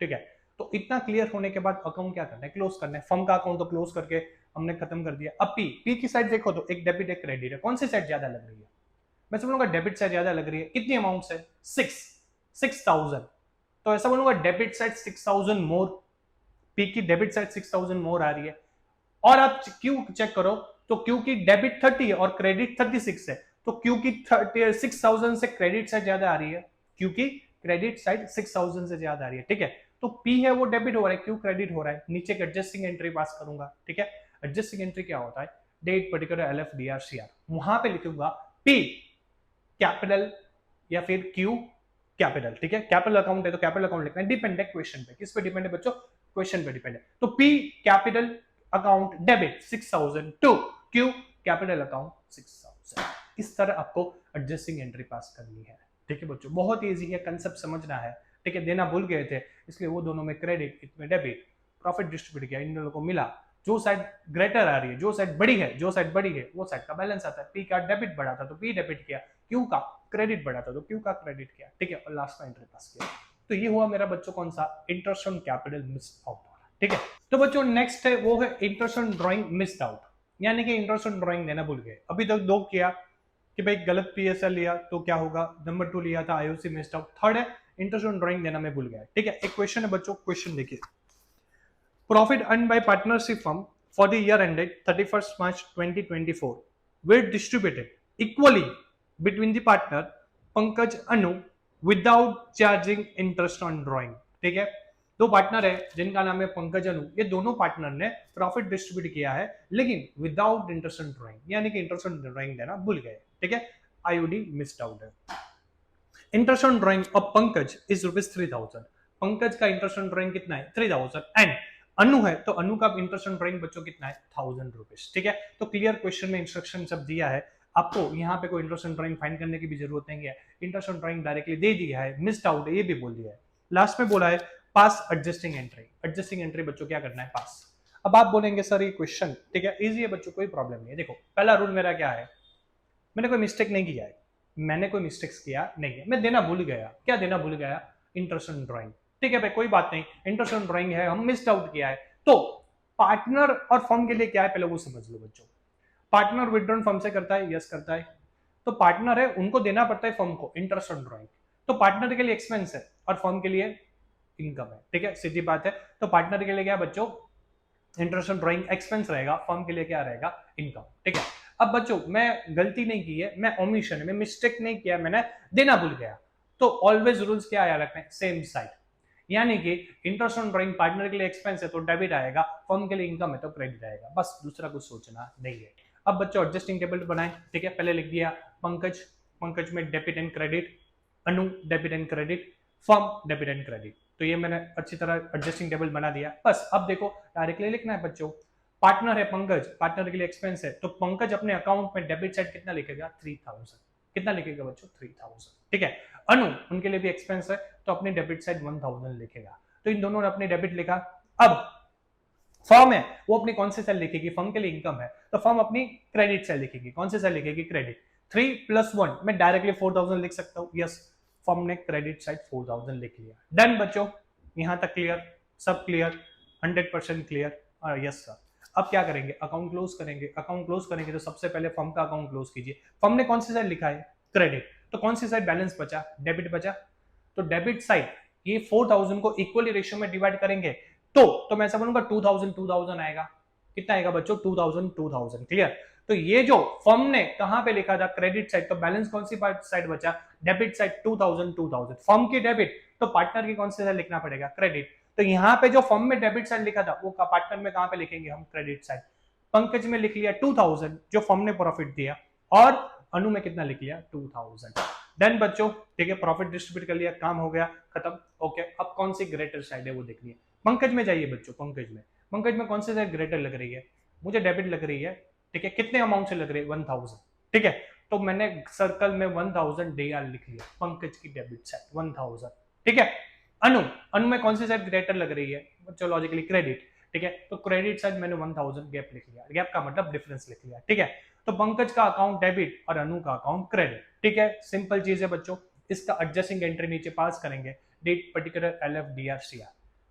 ठीक है। तो इतना क्लियर होने के बाद अकाउंट क्या करना है, क्लोज करना है। फर्म का अकाउंट तो क्लोज करके हमने खत्म कर दिया। अब पी की साइड देखो, तो एक डेबिट एक क्रेडिट है, कौन सी साइड ज्यादा लग रही है, मैं समझूंगा डेबिट साइड ज्यादा लग रही है। कितनी अमाउंट से 6,000, तो ऐसा बोलूंगा डेबिट साइड 6,000 मोर, पी की डेबिट साइड 6,000 मोर आ रही है। और आप क्यू चेक करो, तो क्यू की डेबिट 30 है और क्रेडिट 36 है, तो क्यू की 6,000 से क्रेडिट साइड ज्यादा आ रही है, क्यू की क्रेडिट साइड 6,000 से ज्यादा आ रही है, ठीक है। तो पी है वो डेबिट हो रहा है, क्यू क्रेडिट हो रहा है, नीचे एक एडजस्टिंग एंट्री पास करूंगा, ठीक है। एडजस्टिंग एंट्री क्या होता है, date particular L F D R C R, वहां पे लिखूंगा पी कैपिटल या फिर क्यू कैपिटल, ठीक है। कैपिटल अकाउंट है तो कैपिटल अकाउंट लिखना है, डिपेंड है क्वेश्चन पे, किस पे डिपेंड है बच्चों, क्वेश्चन पे डिपेंड है। तो P capital account debit 6,000 to Q capital account 6,000, इस तरह आपको एडजस्टिंग एंट्री पास करनी है, ठीक है बच्चों। बहुत इजी है, कंसेप्ट समझना है, ठीक है। देना भूल गए थे, इसलिए वो दोनों में क्रेडिट, इसमें डेबिट, प्रॉफिट डिस्ट्रीब्यूट किया, इन दोनों को मिला, जो साइड ग्रेटर आ रही है, जो साइड बड़ी है, जो साइड बड़ी है वो साइड का बैलेंस आता है। पी का डेबिट बढ़ा था तो पी डेबिट किया, क्यू का क्रेडिट बढ़ा था तो क्यू का क्रेडिट किया, ठीक है, और लास्ट में एंट्री पास किया। तो ये हुआ मेरा बच्चों कौन सा, interest on capital missed out, ठीक है। तो बच्चों नेक्स्ट है वो है interest on drawing missed out, यानी कि इंटरेस्ट ऑन ड्राइंग देना भूल गए। अभी तक दो किया कि भाई गलत पीएसएल लिया तो क्या होगा, नंबर 2 लिया था आईओसी मिस्ड आउट, थर्ड है इंटरेस्ट ऑन ड्राइंग देना मैं भूल गया, ठीक है। एक क्वेश्चन है बच्चों, क्वेश्चन देखिए, profit earn by partnership firm for the year ended 31 March 2024 were distributed equally between the partner Pankaj Anu without charging interest on drawing, ठीक है। दो पार्टनर है जिनका नाम है पंकज अनु, ये दोनों पार्टनर ने प्रॉफिट डिस्ट्रीब्यूट किया है लेकिन विदाउट इंटरेस्ट ऑन ड्राइंग, यानी कि इंटरेस्ट ऑन ड्राइंग देना भूल गए, ठीक है, आईओडी मिस्ड आउट है। Interest on drying of Pankaj is ₹3,000, Pankaj का इंटरेस्ट ऑन ड्राइंग कितना है 3,000, एंड अनु है तो अनु का इंटरेस्ट ऑन ड्राइंग बच्चों कितना है ₹1,000, ठीक है। तो क्लियर क्वेश्चन में इंस्ट्रक्शन सब दिया है, आपको यहाँ पे कोई इंटरेस्ट ऑन ड्राइंग फाइंड करने की भी जरूरत नहीं है, इंटरेस्ट ऑन ड्राइंग डायरेक्टली दे दिया है, मिस्ड आउट है ये भी बोल दिया है। लास्ट में बोला है पास एडजस्टिंग एंट्री, एडजस्टिंग एंट्री बच्चों क्या करना है, पास। अब आप बोलेंगे सर ये क्वेश्चन, ठीक है, इजी है बच्चों, कोई प्रॉब्लम नहीं है। देखो पहला रूल मेरा क्या है, मैंने कोई मिस्टेक नहीं किया है, मैंने कोई मिस्टेक्स किया नहीं है, मैं देना भूल गया, क्या देना भूल गया, इंटरेस्ट ऑन ड्राइंग, ठीक है भाई कोई बात नहीं, इंटरेस्ट ऑन ड्राइंग है, हम मिस्ड आउट किया है। तो पार्टनर और फर्म के लिए क्या है पहले वो समझ लो बच्चों। पार्टनर विड्रॉन फर्म से करता है, यस करता है। तो पार्टनर है, उनको देना पड़ता है फर्म को इंटरेस्ट ऑन ड्रॉइंग, तो पार्टनर के लिए एक्सपेंस है और फर्म के लिए इनकम है, ठीक है, सीधी बात है। तो पार्टनर के लिए क्या बच्चों, इंटरेस्ट ऑन ड्रॉइंग एक्सपेंस रहेगा, फर्म के लिए क्या रहेगा, इनकम, ठीक है। अब बच्चों मैं गलती नहीं की है, मैं ओमिशन में मिस्टेक नहीं किया, मैंने देना भूल गया, तो ऑलवेज रूल्स क्या याद रखना है, सेम साइड, यानी कि इंटरेस्ट ऑन ड्रॉइंग पार्टनर के लिए एक्सपेंस है तो डेबिट आएगा, फर्म के लिए इनकम है तो क्रेडिट आएगा, बस दूसरा कुछ सोचना नहीं है। अब बच्चों एडजस्टिंग टेबल बनाएं, ठीक है, पहले लिख दिया पंकज, पंकज में debit and credit, Anu debit and credit, firm debit and credit, तो ये मैंने अच्छी तरह एडजस्टिंग टेबल बना दिया। बस अब देखो डायरेक्टली लिखना है बच्चों, पार्टनर है पंकज, पार्टनर के लिए एक्सपेंस है, तो पंकज अपने अकाउंट में डेबिट साइड कितना लिखेगा, 3000, कितना लिखेगा बच्चों, 3000, ठीक है। अनु उनके लिए भी एक्सपेंस है तो अपनी डेबिट साइड 1000 लिखेगा, तो इन दोनों ने अपनी डेबिट लिखा। अब फर्म है, वो अपनी कौन सी साइड लिखेगी, फर्म के लिए इनकम है तो फर्म अपनी क्रेडिट साइड लिखेगी, कौन सी साइड लिखेगी, क्रेडिट। 3 + 1 मैं डायरेक्टली 4000 लिख सकता हूं, यस, फर्म ने क्रेडिट साइड 4000 लिख लिया, डन बच्चों, यहां तक क्लियर, सब क्लियर, 100% क्लियर, यस सर। अब क्या करेंगे, अकाउंट क्लोज करेंगे, अकाउंट क्लोज करेंगे तो सबसे पहले फर्म का अकाउंट क्लोज कीजिए, फर्म ने कौन सी साइड लिखा है, क्रेडिट, तो कौन सी साइड बैलेंस बचा, डेबिट बचा, तो डेबिट साइड ये 4000 को इक्वली रेशियो में डिवाइड करेंगे तो मैं ऐसा बोलूंगा 2000 2000 आएगा, कितना आएगा बच्चों, 2000 2000, क्लियर। तो ये जो फर्म ने कहां पे लिखा था, क्रेडिट साइड, तो बैलेंस कौन सी साइड बचा, डेबिट साइड 2000 2000, फर्म की डेबिट, तो पार्टनर की कौन सी साइड लिखना पड़ेगा, क्रेडिट, तो यहां पे जो फर्म में डेबिट साइड लिखा था वो पार्टनर में कहां पे लिखेंगे हम, क्रेडिट साइड। पंकज में लिख लिया 2000 जो फर्म ने प्रॉफिट दिया, और अनु में कितना लिख लिया, 2000, डन बच्चों, ठीक है, प्रॉफिट डिस्ट्रीब्यूट कर लिया, काम हो गया, खत्म, ओके। अब कौन सी ग्रेटर साइड है वो देखनी है, पंकज में जाइए बच्चों, पंकज में कौन सी साइड ग्रेटर लग रही है, मुझे डेबिट लग रही है, ठीक है, कितने अमाउंट से लग रही है, 1000, ठीक है, तो मैंने सर्कल में 1000 डीआर लिख लिया, पंकज की डेबिट साइड 1000, ठीक है। अनु में कौन सी साइड ग्रेटर लग रही है बच्चों, लॉजिकली क्रेडिट, ठीक है, तो क्रेडिट साइड मैंने 1000 गैप लिख लिया, गैप का मतलब डिफरेंस लिख लिया, ठीक है। तो पंकज का अकाउंट डेबिट और अनु का अकाउंट क्रेडिट, ठीक है, सिंपल चीज है बच्चों। इसका एडजस्टिंग एंट्री नीचे पास करेंगे, डेट पर्टिकुलर LFDRCR,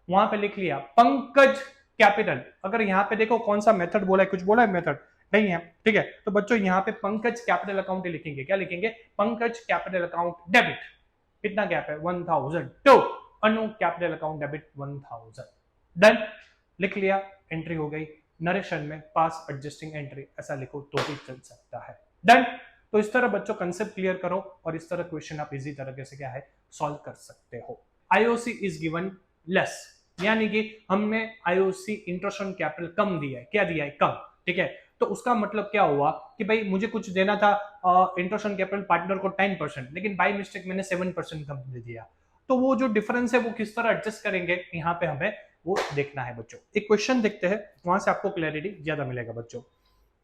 वहां पे लिख लिया पंकज कैपिटल, अगर यहाँ पे देखो कौन सा मेथड बोला है, कुछ बोला है मेथड नहीं है, ठीक है, तो बच्चों यहाँ पे पंकज कैपिटल अकाउंट लिखेंगे, क्या लिखेंगे, पंकज कैपिटल अकाउंट डेबिट, कितना गैप है 1000, तो अनु कैपिटल अकाउंट डेबिट 1000, डन, लिख लिया, एंट्री हो गई, नरेशन में पास एडजस्टिंग एंट्री ऐसा लिखो तो भी चल सकता है, डन। तो इस तरह बच्चों कंसेप्ट क्लियर करो और इस तरह क्वेश्चन आप इजी तरीके से क्या है सॉल्व कर सकते हो। IOC इज गिवन लेस, यानी कि हमने IOC इंटरेस्ट ऑन कैपिटल कम दिया है, क्या दिया है, कम, ठीक है, तो उसका मतलब क्या हुआ कि भाई मुझे कुछ देना था इंटरेस्ट ऑन कैपिटल पार्टनर को 10%, लेकिन बाय मिस्टेक मैंने 7% कम दे दिया, तो वो जो डिफरेंस है वो किस तरह एडजस्ट करेंगे, यहाँ पे हमें वो देखना है बच्चों। एक क्वेश्चन देखते हैं, वहां से आपको क्लैरिटी ज्यादा मिलेगा बच्चों।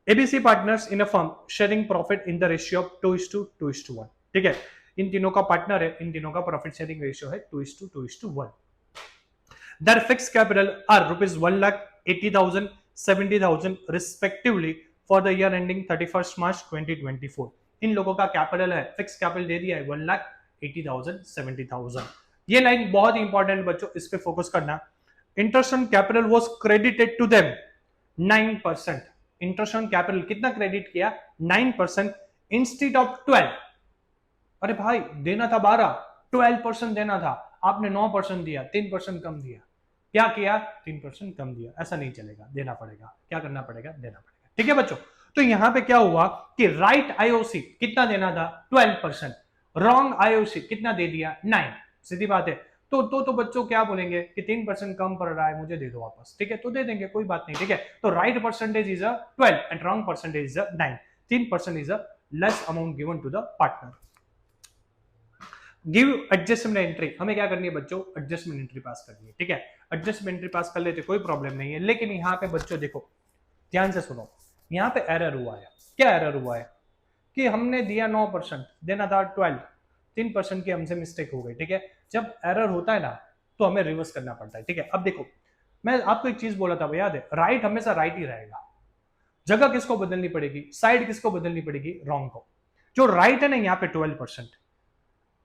ABC partners in a firm sharing profit in the ratio of 2:1, ठीक है, इन तीनों का पार्टनर है, इन तीनों का प्रॉफिट शेयरिंग रेशियो है 2:1। Their fixed capital are rupees 1,80,000, 70,000 respectively for the year ending 31st March 2024. इन लोगों का कैपिटल है, फिक्स कैपिटल दे दिया है 1,80,000, 70,000। ये लाइन बहुत इंपॉर्टेंट बच्चों, इस पे फोकस करना। Interest on capital was credited to them 9%, interest on capital कितना क्रेडिट किया, 9% इंस्टेड ऑफ 12। अरे भाई देना था 12, 12% देना था, आपने 9% दिया, 3% कम दिया, क्या किया, 3% कम दिया, ऐसा नहीं चलेगा, देना पड़ेगा, क्या करना पड़ेगा, देना पड़ेगा, ठीक है बच्चों। तो यहां पे क्या हुआ कि राइट IOC कितना देना था, 12%, रॉन्ग IOC कितना दे दिया, 9, सीधी बात है। तो बच्चों क्या बोलेंगे कि 3% कम पड़ रहा है, मुझे दे दो वापस, ठीक है, तो दे देंगे, कोई बात नहीं, ठीक है। तो right percentage is 12 and wrong percentage is 9, 3% is less amount given to the partner. Give adjustment entry, हमें क्या करनी है बच्चों, एडजस्टमेंट एंट्री पास करनी है, ठीक है, एडजस्टमेंट एंट्री पास कर लेते कोई प्रॉब्लम नहीं है, लेकिन यहाँ पे बच्चों देखो ध्यान से सुनो, यहाँ पे एरर हुआ है, क्या एरर हुआ है कि हमने दिया 9%, देना था 12, 3% की हमसे मिस्टेक हो गई, ठीक है। जब एरर होता है ना तो हमें रिवर्स करना पड़ता है, ठीक है। अब देखो मैं आपको एक चीज बोला था, याद है, राइट हमेशा राइट ही रहेगा, जगह किसको बदलनी पड़ेगी, साइड किसको बदलनी पड़ेगी, रॉन्ग को। जो राइट है ना यहाँ पे 12%,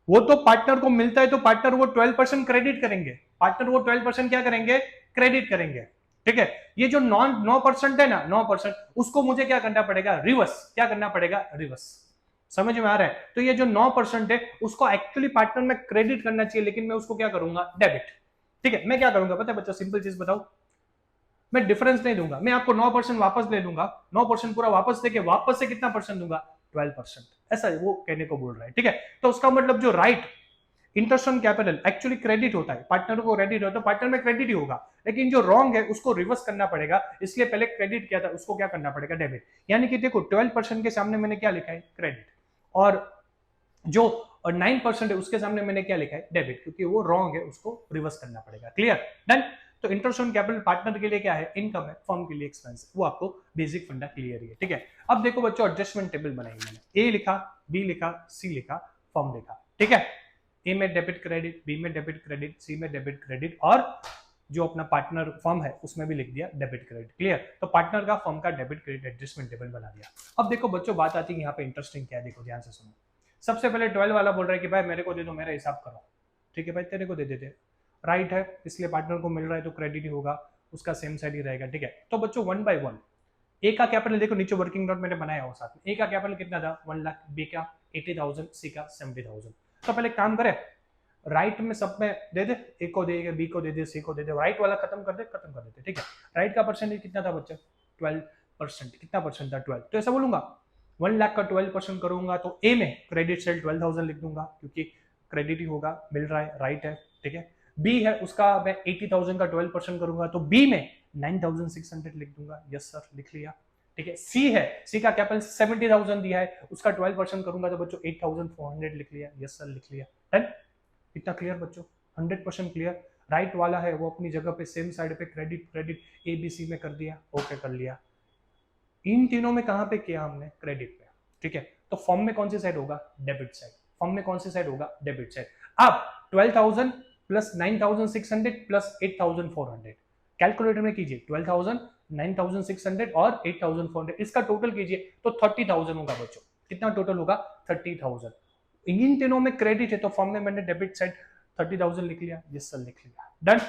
वो तो पार्टनर को मिलता है तो पार्टनर वो 12% क्रेडिट करेंगे, पार्टनर वो 12% क्या करेंगे, क्रेडिट करेंगे, ठीक है। ये जो 9% है ना, 9%, उसको मुझे क्या करना पड़ेगा, रिवर्स। क्या करना पड़ेगा, रिवर्स। समझ में आ रहा है? तो ये जो 9% है उसको एक्चुअली पार्टनर में क्रेडिट करना चाहिए, लेकिन मैं उसको क्या करूंगा, डेबिट। ठीक है, मैं क्या करूंगा पता है बच्चा, सिंपल चीज बताओ, मैं डिफरेंस नहीं दूंगा, मैं आपको 9% वापस ले लूंगा, 9% पूरा वापस देके वापस से कितना परसेंट दूंगा, 12%। ऐसा वो कहने को बोल रहा है। ठीक है, तो उसका मतलब जो right interest on capital actually credit होता है, पार्टनर को क्रेडिट होता है, पार्टनर में क्रेडिट ही होगा, लेकिन जो रॉन्ग है उसको रिवर्स करना पड़ेगा, इसलिए पहले क्रेडिट किया था उसको क्या करना पड़ेगा, डेबिट। यानी कि देखो 12% के सामने मैंने क्या लिखा है, क्रेडिट, और जो 9% है उसके सामने मैंने क्या लिखा है, डेबिट, क्योंकि वो रॉन्ग है, उसको रिवर्स करना पड़ेगा। Clear, done. तो इंटरेस्ट ऑन कैपिटल पार्टनर के लिए क्या है, इनकम है, फर्म के लिए एक्सपेंस है, वो आपको बेसिक फंडा क्लियर है। ठीक है, अब देखो बच्चों एडजस्टमेंट टेबल बनाई मैंने, ए लिखा, बी लिखा, सी लिखा, फर्म लिखा। ठीक है, ए में डेबिट क्रेडिट, बी में डेबिट क्रेडिट, सी में डेबिट क्रेडिट, और जो अपना पार्टनर फर्म है उसमें भी लिख दिया डेबिट क्रेडिट। क्लियर, तो पार्टनर का फर्म का डेबिट क्रेडिट एडजस्टमेंट टेबल बना दिया। अब देखो बच्चों बात आती है यहाँ पे इंटरेस्टिंग क्या है, देखो ध्यान से सुनो। सबसे पहले 12 वाला बोल रहा है कि भाई मेरे को दे दो, मेरा हिसाब करो। ठीक है भाई, तेरे को दे देते, राइट है, इसलिए पार्टनर को मिल रहा है तो क्रेडिट ही होगा, उसका सेम साइड ही रहेगा। ठीक है, तो बच्चों 1 by 1 ए का कैपिटल देखो, नीचे वर्किंग नोट मैंने बनाया हो साथ में। ए का कैपिटल कितना था, 1 लाख, बी का 80,000, सी का 70,000। तो पहले काम करे, राइट में सब में दे दे, ए को दे, बी को दे दे, सी को दे दे, राइट वाला खत्म कर दे, खत्म कर देते। ठीक है, राइट का परसेंटेज कितना था बच्चा, 12%। कितना परसेंट था, 12। तो ऐसा बोलूंगा 1 लाख का 12% करूंगा तो ए में क्रेडिट सेल 12,000 लिख दूंगा, क्योंकि क्रेडिट ही होगा, मिल रहा है, राइट है। ठीक है, बी है उसका मैं 80,000 का 12% करूंगा तो बी में 9,600 लिख दूंगा, यस सर लिख लिया। ठीक है, सी है, सी का कैपिटल 70,000 दिया है, उसका 12% करूंगा तो बच्चों 8,400 लिख लिया, यस सर लिख लिया। डन, इतना क्लियर बच्चों, 100% क्लियर। राइट वाला है वो अपनी जगह पे सेम साइड पे credit credit A B C में कर दिया, ओके कर लिया। इन तीनों में कहां पे किया हमने, क्रेडिट पे। ठीक है, तो फॉर्म में कौन सी साइड होगा, डेबिट साइड। फॉर्म में कौन सी साइड होगा, डेबिट साइड। अब 12,000 प्लस 9,600 प्लस 8,400 कैलकुलेटर में कीजिए, 12,000, 9,600 और 8,400, इसका टोटल कीजिए तो 30,000 होगा बच्चों। कितना टोटल होगा, 30,000। इन तीनों में क्रेडिट है तो फॉर्म में मैंने डेबिट साइड 30,000 लिख लिया, यस सर लिख लिया। डन,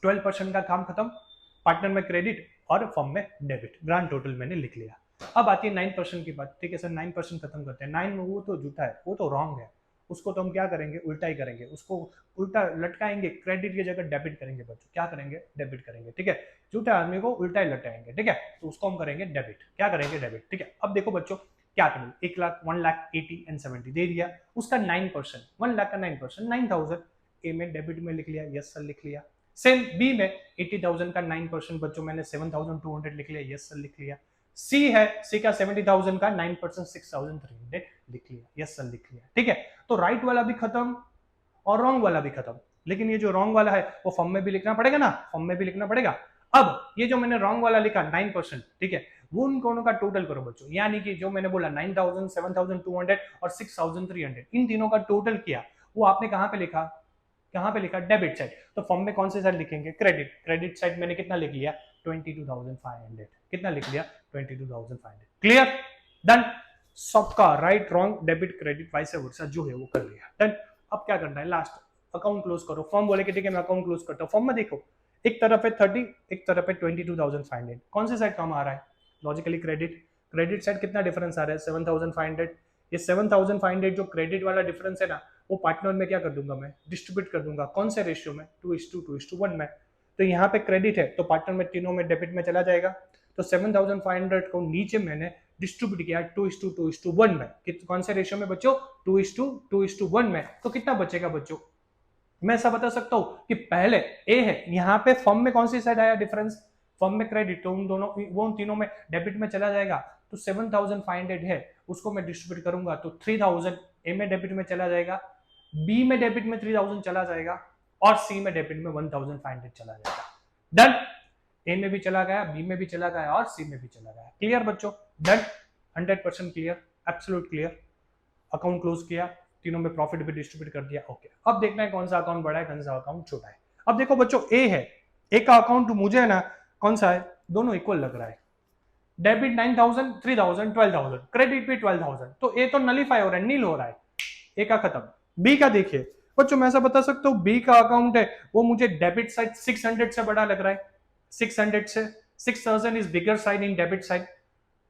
12% का काम खत्म, पार्टनर में क्रेडिट और फॉर्म में डेबिट, ग्रांड टोटल मैंने लिख लिया। अब आती है 9% की बात। ठीक है सर, 9% खत्म करते हैं। 9 वो तो झूठा है, वो तो रॉन्ग है, उसको तो हम क्या करेंगे, उल्टा ही करेंगे, उसको उल्टा लटकाएंगे, क्रेडिट की जगह डेबिट करेंगे बच्चों। क्या करेंगे, डेबिट करेंगे। ठीक है, झूठा आदमी को उल्टा ही लटकाएंगे। ठीक है, तो उसको हम करेंगे डेबिट। क्या करेंगे, डेबिट। ठीक है, अब देखो बच्चों क्या करें, 1 लाख, 1 लाख 80 एंड 70 दे दिया, उसका 9%, 1 लाख का 9%, 9,000 ए में डेबिट में लिख लिया, यस सर लिख लिया। सेम बी में 80,000 का 9% बच्चों मैंने 7,200 लिख लिया, यस सर लिख लिया। सी है, सी का 70,000 का 9% 6,300 लिख लिया, यस सर लिख लिया। ठीक है, तो राइट वाला भी खत्म और रॉन्ग वाला भी खत्म, लेकिन ये जो रॉन्ग वाला है वो फॉर्म में भी लिखना पड़ेगा ना, फॉर्म में भी लिखना पड़ेगा। अब ये जो मैंने रॉन्ग वाला लिखा 9%, ठीक है, वो उन दोनों का टोटल करो बच्चों, यानी कि जो मैंने बोला 9,000, 7,200 और 6,300, इन तीनों का टोटल किया, वो आपने कहां पे लिखा, कहां पे लिखा, डेबिट साइड। तो फॉर्म में कौन से साइड लिखेंगे, क्रेडिट। क्रेडिट साइड मैंने कितना लिख लिया, 22,500। कितना लिख लिया, 22,500। Clear, done. सबका right wrong debit credit vice versa जो है वो कर लिया, डन। अब क्या करना है, लास्ट अकाउंट क्लोज करो। फॉर्म बोले कि ठीक है मैं अकाउंट क्लोज करता हूँ। फॉर्म में देखो एक तरफ है 30, एक तरफ है 22,500, कौन से साइड कम आ रहा है, लॉजिकली क्रेडिट। क्रेडिट साइड कितना डिफरेंस आ रहा है, 7,500। ये 7,500 जो क्रेडिट वाला डिफरेंस है ना, वो पार्टनर में क्या कर दूंगा, मैं डिस्ट्रीब्यूट कर दूंगा। कौन से रेशियो में, 2:1 में। तो यहाँ पे क्रेडिट है तो पार्टनर में तीनों में डेबिट में चला जाएगा। तो 7,500 को नीचे मैंने डिस्ट्रीब्यूट किया 2:1 में। कौन से रेशियो में बच्चों, 2:1 में। तो कितना बचेगा बच्चों, मैं ऐसा बता सकता हूं कि पहले ए है, यहाँ पे फर्म में कौन सी साइड आया डिफरेंस, फर्म में क्रेडिट, तो उन दोनों वो उन तीनों में डेबिट में चला जाएगा। तो 7,500 है, उसको मैं डिस्ट्रीब्यूट करूंगा तो 3,000 ए में डेबिट में चला जाएगा, बी में डेबिट में 3,000 चला जाएगा और सी में डेबिट में 1,500 चला जाएगा। डन, ए में भी चला गया, बी में भी चला गया और सी में भी चला गया। क्लियर बच्चों, done, 100% clear, absolute clear. Account close किया, तीनों में प्रॉफिट भी डिस्ट्रीब्यूट कर दिया, ओके। अब देखना है कौन सा अकाउंट बड़ा है, कौन सा अकाउंट छोटा है। अब देखो बच्चों ए है, ए का अकाउंट मुझे है ना कौन सा है, दोनों इक्वल लग रहा है। डेबिट 9,000, 3,000, 12,000, क्रेडिट भी 12,000, तो ए तो नलीफाई हो रहा है, नील हो रहा है, ए का खत्म। बी का देखिए बच्चों, मैं ऐसा बता सकता हूँ बी का अकाउंट है वो मुझे डेबिट साइड 600 से बड़ा लग रहा है, 600 से 6000 is bigger side in debit side,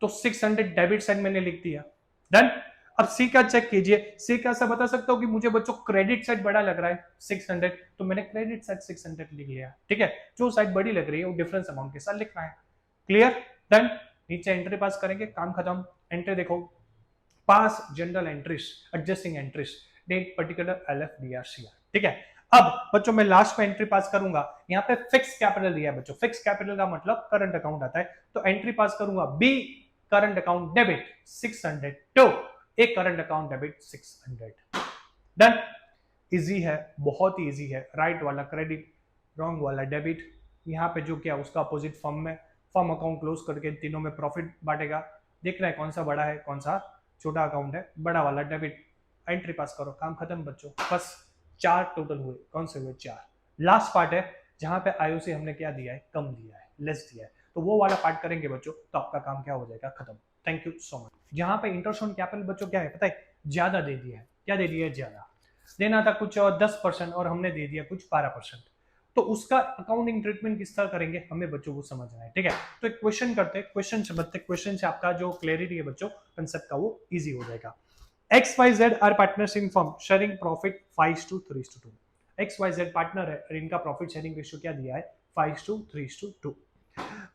तो 600 डेबिट साइड मैंने लिख दिया, डन। अब सी का चेक कीजिए, सी का ऐसा बता सकता हूं कि मुझे बच्चों क्रेडिट साइड बड़ा लग रहा है 600, तो मैंने क्रेडिट साइड 600 लिख लिया, ठीक है। जो साइड बड़ी लग रही है वो डिफरेंस अमाउंट के साथ लिखना है, क्लियर, डन। नीचे एंट्री पास करेंगे, काम खत्म। एंट्री देखो, pass journal entries, adjusting entries, date particular LF BRCR, ठीक है। अब बच्चों मैं लास्ट में एंट्री पास करूंगा, यहाँ पे फिक्स कैपिटल दिया है बच्चों, फिक्स कैपिटल का मतलब करंट अकाउंट आता है, तो एंट्री पास करूंगा B current account debit 600 to एक current account debit 600, done. Easy है, बहुत ही इजी है। राइट वाला क्रेडिट, रॉन्ग वाला डेबिट, यहाँ पे जो क्या उसका अपोजिट फर्म में, फर्म अकाउंट क्लोज करके तीनों में प्रॉफिट बांटेगा, देखना है कौन सा बड़ा है कौन सा छोटा अकाउंट है, बड़ा वाला डेबिट, एंट्री पास करो, काम खत्म बच्चों। बस 4 टोटल हुए, कौन से हुए 4। लास्ट पार्ट है जहां पे आईओसी हमने क्या दिया है, कम दिया है, लेस दिया है, तो वो वाला पार्ट करेंगे बच्चों तो आपका काम क्या हो जाएगा, खत्म। Thank you so much. जहां पे इंटरेस्ट ऑन कैपिटल बच्चों क्या है पता है, ज्यादा दे दिया है, क्या दे दिया है, ज्यादा देना था कुछ 10% और हमने दे दिया कुछ 12%, तो उसका अकाउंटिंग ट्रीटमेंट किस तरह करेंगे हमें बच्चों को समझना है, ठीक है। तो एक क्वेश्चन करते हैं, क्वेश्चन समझते हैं, क्वेश्चन से आपका जो क्लैरिटी है बच्चों कंसेप्ट का वो इजी हो जाएगा। XYZ are partners in firm sharing profit 5:3:2। XYZ partner है और इनका प्रॉफिट शेयरिंग रेशियो क्या दिया है, 5:3:2।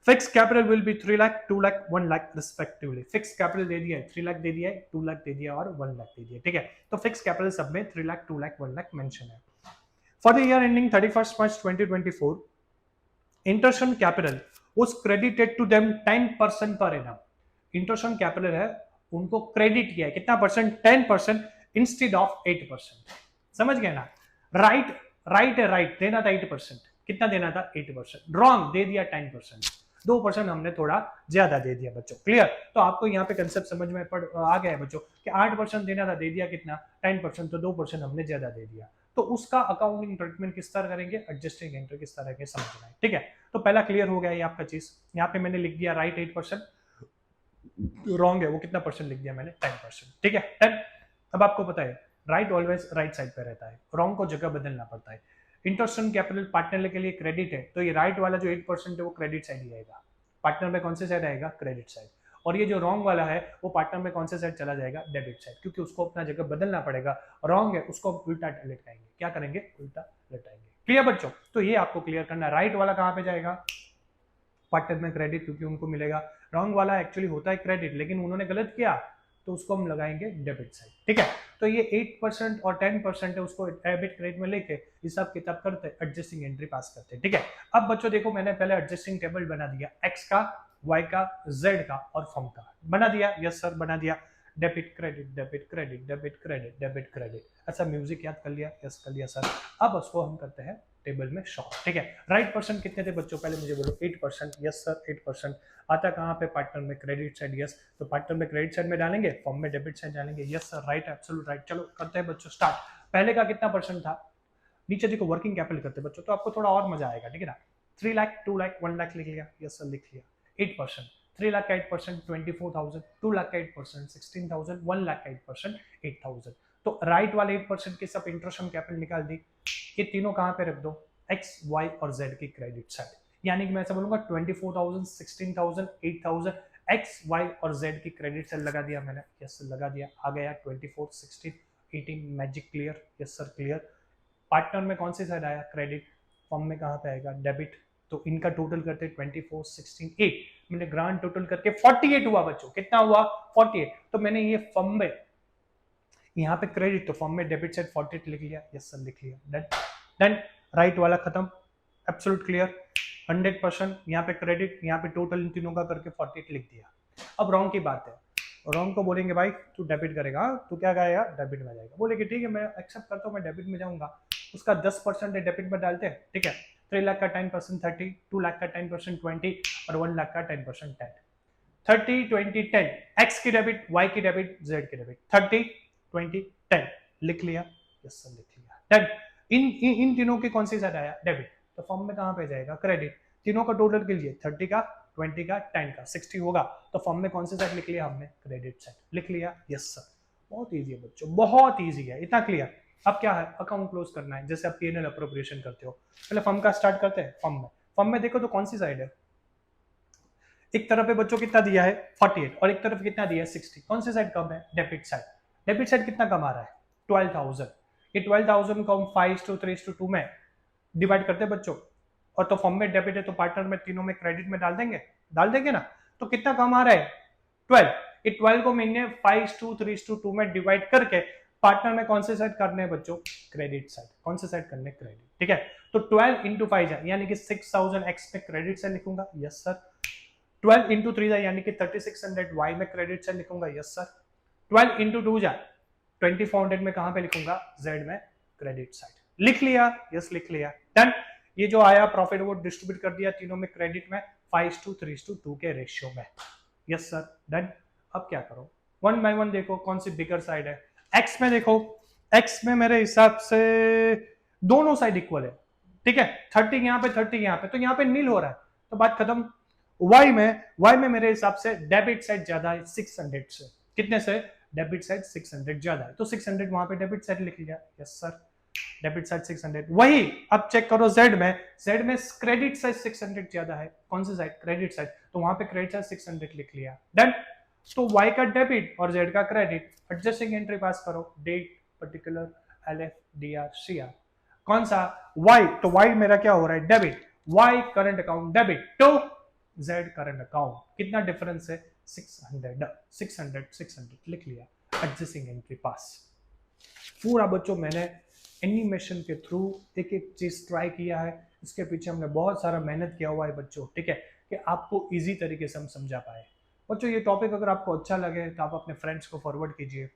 Fix capital will be 3 lakh 2 lakh 1 lakh respectively. Fix capital दे दिया है, 3 लाख दे दिया है, 2 लाख दे दिया और 1 लाख दे दिया, ठीक है। तो फिक्स कैपिटल सब में 3 लाख 2 लाख 1 लाख मेंशन है। For the year ending 31st March 2024, interest on capital was credited to them 10% per annum। Interest on capital है उनको क्रेडिट किया है कितना परसेंट, 10% इंस्टेड ऑफ 8%। समझ गए ना, राइट राइट है, राइट देना था 8%, कितना देना था 8%, रॉन्ग दे दिया 10%, 2% हमने थोड़ा ज्यादा दे दिया बच्चों, क्लियर। तो आपको यहाँ पे कंसेप्ट समझ में आ गया है बच्चों कि 8% देना था, दे दिया कितना 10%, तो 2% हमने ज्यादा दे दिया, तो उसका अकाउंटिंग ट्रीटमेंट किस तरह करेंगे, एडजस्टिंग एंट्री किस तरह के समझना है, ठीक है। तो पहला क्लियर हो गया ये आपका चीज, यहाँ पे मैंने लिख दिया राइट 8%, रॉन्ग है वो कितना परसेंट लिख दिया मैंने 10%, ठीक है 10। अब आपको पता है राइट ऑलवेज राइट साइड पे रहता है, रॉन्ग को जगह बदलना पड़ता है। इंटरेस्ट ऑन कैपिटल पार्टनर के लिए क्रेडिट है, तो ये राइट वाला जो 8% है वो क्रेडिट साइड ही आएगा, पार्टनर में कौन से साइड आएगा, क्रेडिट साइड। और ये जो रॉन्ग वाला है वो पार्टनर में कौन से साइड चला जाएगा, डेबिट साइड, क्योंकि उसको अपना जगह बदलना पड़ेगा। रॉन्ग है उसको उल्टा लटकाएंगे, क्या करेंगे, उल्टा लटकाएंगे, क्लियर बच्चों। तो ये आपको क्लियर करना, राइट वाला कहां पे जाएगा, पार्टनर में क्रेडिट, क्योंकि उनको मिलेगा। रॉन्ग वाला एक्चुअली होता है क्रेडिट, लेकिन उन्होंने गलत किया तो उसको हम लगाएंगे डेबिट साइड, ठीक है। तो ये 8% और 10% है, उसको डेबिट क्रेडिट में लेके हिसाब किताब करते, एडजस्टिंग एंट्री पास करते, ठीक है। अब बच्चों देखो मैंने पहले एडजस्टिंग टेबल बना दिया, एक्स का, वाई का, जेड का और फर्म का बना दिया, यस सर बना दिया, debit credit debit credit debit credit debit credit. अच्छा म्यूजिक याद कर लिया, यस कर लिया सर। अब उसको हम करते हैं टेबल में शॉर्ट, ठीक है। राइट परसेंट कितने थे बच्चों, पहले मुझे बोलो 8%, यस सर 8%। आता कहाँ पे, पार्टनर में क्रेडिट साइड, यस, तो पार्टनर में क्रेडिट साइड में डालेंगे, फॉर्म में डेबिट साइड डालेंगे, yes sir right, absolute right. चलो करते हैं बच्चों स्टार्ट। पहले का कितना परसेंट था, नीचे देखो वर्किंग कैपिटल करते बच्चों, तो आपको थोड़ा और मजा आएगा, ठीक है ना। 3 लाख 2 लाख 1 लाख लिख लिया, यस सर लिख लिया। 8%, 3 लाख का 8% 24,000, 2 लाख का 8% 16,000, 1 लाख का 8% 8,000। तो राइट वाले 8% के सब इंटरेस्ट ऑन कैपिटल निकाल दी, ये तीनों कहाँ पे रख दो, एक्स वाई और जेड की क्रेडिट साइड, यानी कि मैं ऐसा बोलूंगा 24,000 16,000 8,000 एक्स वाई और जेड की क्रेडिट साइड लगा दिया मैंने, यस सर लगा दिया। आ गया 24 16 18 magic clear, yes sir clear. Partner में कौन सी साइड आया, क्रेडिट, फर्म में कहाँ पे आएगा, डेबिट। तो इनका टोटल करते 24 16 8, मैंने ग्रांड टोटल करके 48 हुआ बच्चों, कितना हुआ 48। तो मैंने ये फर्म में यहाँ पे क्रेडिट, तो फर्म में डेबिट साइड 48 लिख लिया, यस सर लिख लिया, डन डन। राइट वाला खत्म, एब्सोल्यूट क्लियर। 100% यहाँ पे क्रेडिट, यहाँ पे टोटल इन तीनों का करके 48 लिख दिया। अब रॉन्ग की बात है, रॉन्ग को बोलेंगे भाई तू डेबिट करेगा, तू क्या करेगा, डेबिट में जाएगा। बोले कि ठीक है मैं एक्सेप्ट करता हूँ, मैं डेबिट में जाऊंगा। उसका 10% डेबिट में डालते हैं, ठीक है। 3 लाख का 10% 30, 2 लाख का 10% 20 और 1 लाख का 10% 10। 30 20 10, एक्स की डेबिट, वाई की डेबिट, जेड की डेबिट, 30 20 10 लिख लिया, यस सर लिख लिया, डन। इन तीनों की कौन सी साइड आया, डेबिट, तो फॉर्म में कहां पे जाएगा, क्रेडिट। तीनों का टोटल कीजिए, 30 का 20 का 10 का 60 होगा, तो फॉर्म में कौन सी साइड लिख लिया हमने, क्रेडिट साइड लिख लिया, यस सर। बहुत इजी है बच्चों, बहुत इजी है, इतना क्लियर। अब क्या है, अकाउंट क्लोज करना है, जैसे आप P&L अप्रोप्रिएशन करते हो। पहले फर्म का स्टार्ट करते हैं, फर्म में फर्म में देखो तो कौन सी साइड है, एक तरफ पे बच्चों कितना दिया है 48 और एक तरफ कितना दिया है 60, कौन सी साइड कम है, डेबिट साइड। डेबिट साइड कितना कम आ रहा है 12,000, ये 12,000 को हम 5:3:2 में डिवाइड करते हैं बच्चों, और तो फर्म में डेबिट है तो पार्टनर में तीनों में क्रेडिट में डाल देंगे ना, तो कितना कम आ रहा है 12। ये 12 को मैंने 5:3:2 में डिवाइड करके पार्टनर में कौन से साइड करने हैं बच्चों, क्रेडिट साइड, कौन से साइड करने क्रेडिट, ठीक है। तो 12 इंटू 5 यानी कि 6000 एक्स में क्रेडिट साइड लिखूंगा, यस सर। 12 इंटू 3 यानी कि 3600 वाई में क्रेडिट साइड लिखूंगा, यस सर। 12 इंटू 2 2400 में कहां पे लिखूंगा, जेड में क्रेडिट साइड, लिख लिया, यस लिख लिया, डन। ये जो आया प्रॉफिट वो डिस्ट्रीब्यूट कर दिया तीनों में क्रेडिट में 5:3:2 के रेशियो में, यस सर, डन। अब क्या करो, वन बाय वन देखो कौन सी बिगर साइड है। एक्स में देखो, एक्स में मेरे हिसाब से दोनों साइड इक्वल है, ठीक है, 30 यहाँ पे 30 यहाँ पे, तो यहाँ पे नील हो रहा है, तो बात खत्म। वाई में मेरे हिसाब से डेबिट साइड ज्यादा है 600 से, कितने से, डेबिट साइड 600 ज्यादा है, तो 600 वहां पे डेबिट साइड लिख लिया, यस सर, डेबिट साइड 600। वही अब चेक करो जेड में क्रेडिट साइड 600 ज्यादा है, कौन सी साइड, क्रेडिट साइड, तो वहां पे क्रेडिट साइड 600 लिख लिया, डन। तो y का डेबिट और z का क्रेडिट, एडजस्टिंग एंट्री पास करो, date particular LF DR CR, कौन सा y, तो y मेरा क्या हो रहा है debit, y current account debit, तो z करंट अकाउंट, कितना डिफरेंस है 600 लिख लिया, एडजस्टिंग एंट्री पास। पूरा बच्चों मैंने एनिमेशन के थ्रू एक एक चीज ट्राई किया है, इसके पीछे हमने बहुत सारा मेहनत किया हुआ है बच्चों, ठीक है, कि आपको इजी तरीके से हम समझा पाए। बच्चों ये टॉपिक अगर आपको अच्छा लगे तो आप अपने फ्रेंड्स को फॉरवर्ड कीजिए,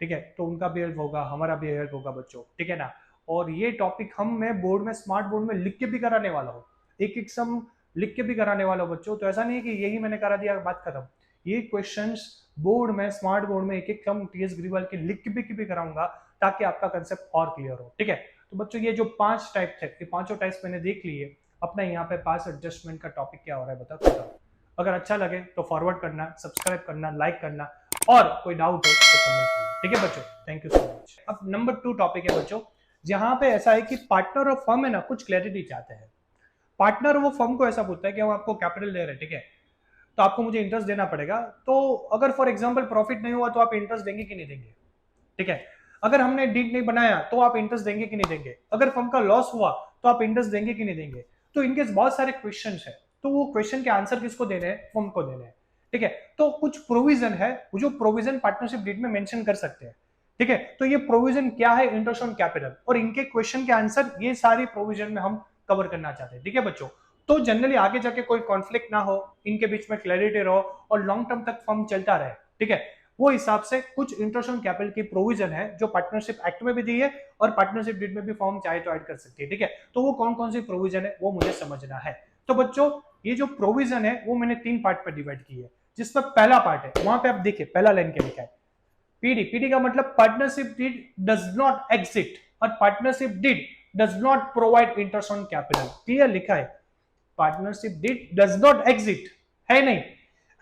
ठीक है, तो उनका भी हेल्प होगा, हमारा भी हेल्प होगा बच्चों, ठीक है ना। और ये टॉपिक मैं बोर्ड में, स्मार्ट बोर्ड में लिख के भी कराने वाला हूँ, एक सम लिख के भी कराने वाला हूँ बच्चों, तो ऐसा नहीं है कि यही मैंने करा दिया बात खत्म। ये क्वेश्चंस बोर्ड में, स्मार्ट बोर्ड में एक सम TS ग्रीवाल के लिख के भी कराऊंगा, ताकि आपका कंसेप्ट और क्लियर हो, ठीक है। तो बच्चों ये जो 5 टाइप थे, ये पांचों टाइप्स मैंने देख लिए। अपना यहाँ पे पास एडजस्टमेंट का टॉपिक क्या हो रहा है बताओ। अगर अच्छा लगे तो फॉरवर्ड करना, सब्सक्राइब करना, लाइक करना, और कोई डाउट हो तो कमेंट करना, ठीक है बच्चों, थैंक यू सो मच। अब नंबर 2 टॉपिक है बच्चों, जहां पे ऐसा है कि पार्टनर और फर्म है ना, कुछ क्लैरिटी चाहते हैं। पार्टनर वो फर्म को ऐसा पूछता है कि हम आपको कैपिटल दे रहे हैं, ठीक है, तो आपको मुझे इंटरेस्ट देना पड़ेगा, तो अगर फॉर एग्जाम्पल प्रॉफिट नहीं हुआ तो आप इंटरेस्ट देंगे कि नहीं देंगे, ठीक है। अगर हमने डीड नहीं बनाया तो आप इंटरेस्ट देंगे कि नहीं देंगे, अगर फर्म का लॉस हुआ तो आप इंटरेस्ट देंगे कि नहीं देंगे। तो इनके बहुत सारे क्वेश्चन है, तो वो क्वेश्चन के आंसर किसको देने हैं, फर्म को देने हैं, ठीक है। तो कुछ प्रोविजन है, जो प्रोविजन पार्टनरशिप डीड में मेंशन कर सकते हैं, ठीक है। तो ये प्रोविजन क्या है, इंटरेस्ट ऑन कैपिटल, और इनके क्वेश्चन के आंसर ये सारी प्रोविजन में हम कवर करना चाहते हैं, ठीक है बच्चों। तो जनरली आगे जाके कोई कॉन्फ्लिक्ट ना हो, इनके बीच में क्लैरिटी रहो, और लॉन्ग टर्म तक फर्म चलता रहे, ठीक है। वो हिसाब से कुछ इंटरेस्ट ऑन कैपिटल की प्रोविजन है जो पार्टनरशिप एक्ट में भी दी है, और पार्टनरशिप डीड में भी फर्म चाहे तो ऐड कर सकती है, ठीक है। तो वो कौन कौन सी प्रोविजन है वो मुझे समझना है। तो बच्चों ये जो प्रोविजन है वो मैंने 3 पार्ट पर डिवाइड की है, जिसमें पहला पार्ट है, वहां पे आप देखिए पहला लाइन क्या लिखा है, पीडी का मतलब partnership deed does not exist, और partnership deed does not provide interest on capital, clear लिखा है, partnership deed does not exist है नहीं,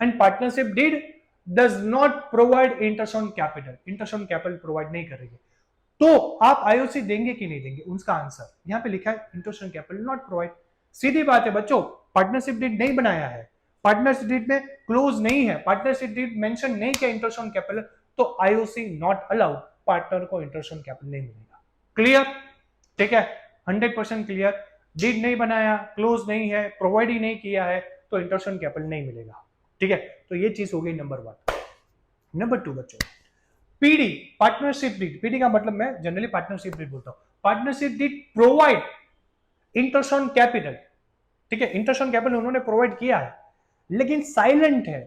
and partnership deed does not provide interest on capital provide नहीं करेगी। तो आप आईओसी देंगे कि नहीं देंगे, उसका आंसर यहां पे लिखा है, interest on capital not provide. सीधी बात है बच्चों, पार्टनरशिप डीड नहीं बनाया है, पार्टनरशिप डीड में क्लोज नहीं है, पार्टनरशिप डीड मेंशन नहीं किया इंटरेस्ट ऑन कैपिटल, तो आईओसी नॉट अलाउड, पार्टनर को इंटरेस्ट ऑन कैपिटल नहीं मिलेगा, क्लियर, ठीक है, 100% क्लियर। डीड नहीं बनाया, क्लोज नहीं है, प्रोवाइड ही नहीं किया है, तो इंटरेस्ट ऑन कैपिटल नहीं मिलेगा, ठीक है। तो ये चीज हो गई नंबर 1। नंबर 2 बच्चों, पीडी पार्टनरशिप डीड, पीडी का मतलब मैं जनरली पार्टनरशिप डीड बोलता हूं, partnership deed provide interest on capital, ठीक है, इंटरेस्ट ऑन कैपिटल उन्होंने प्रोवाइड किया है, लेकिन साइलेंट है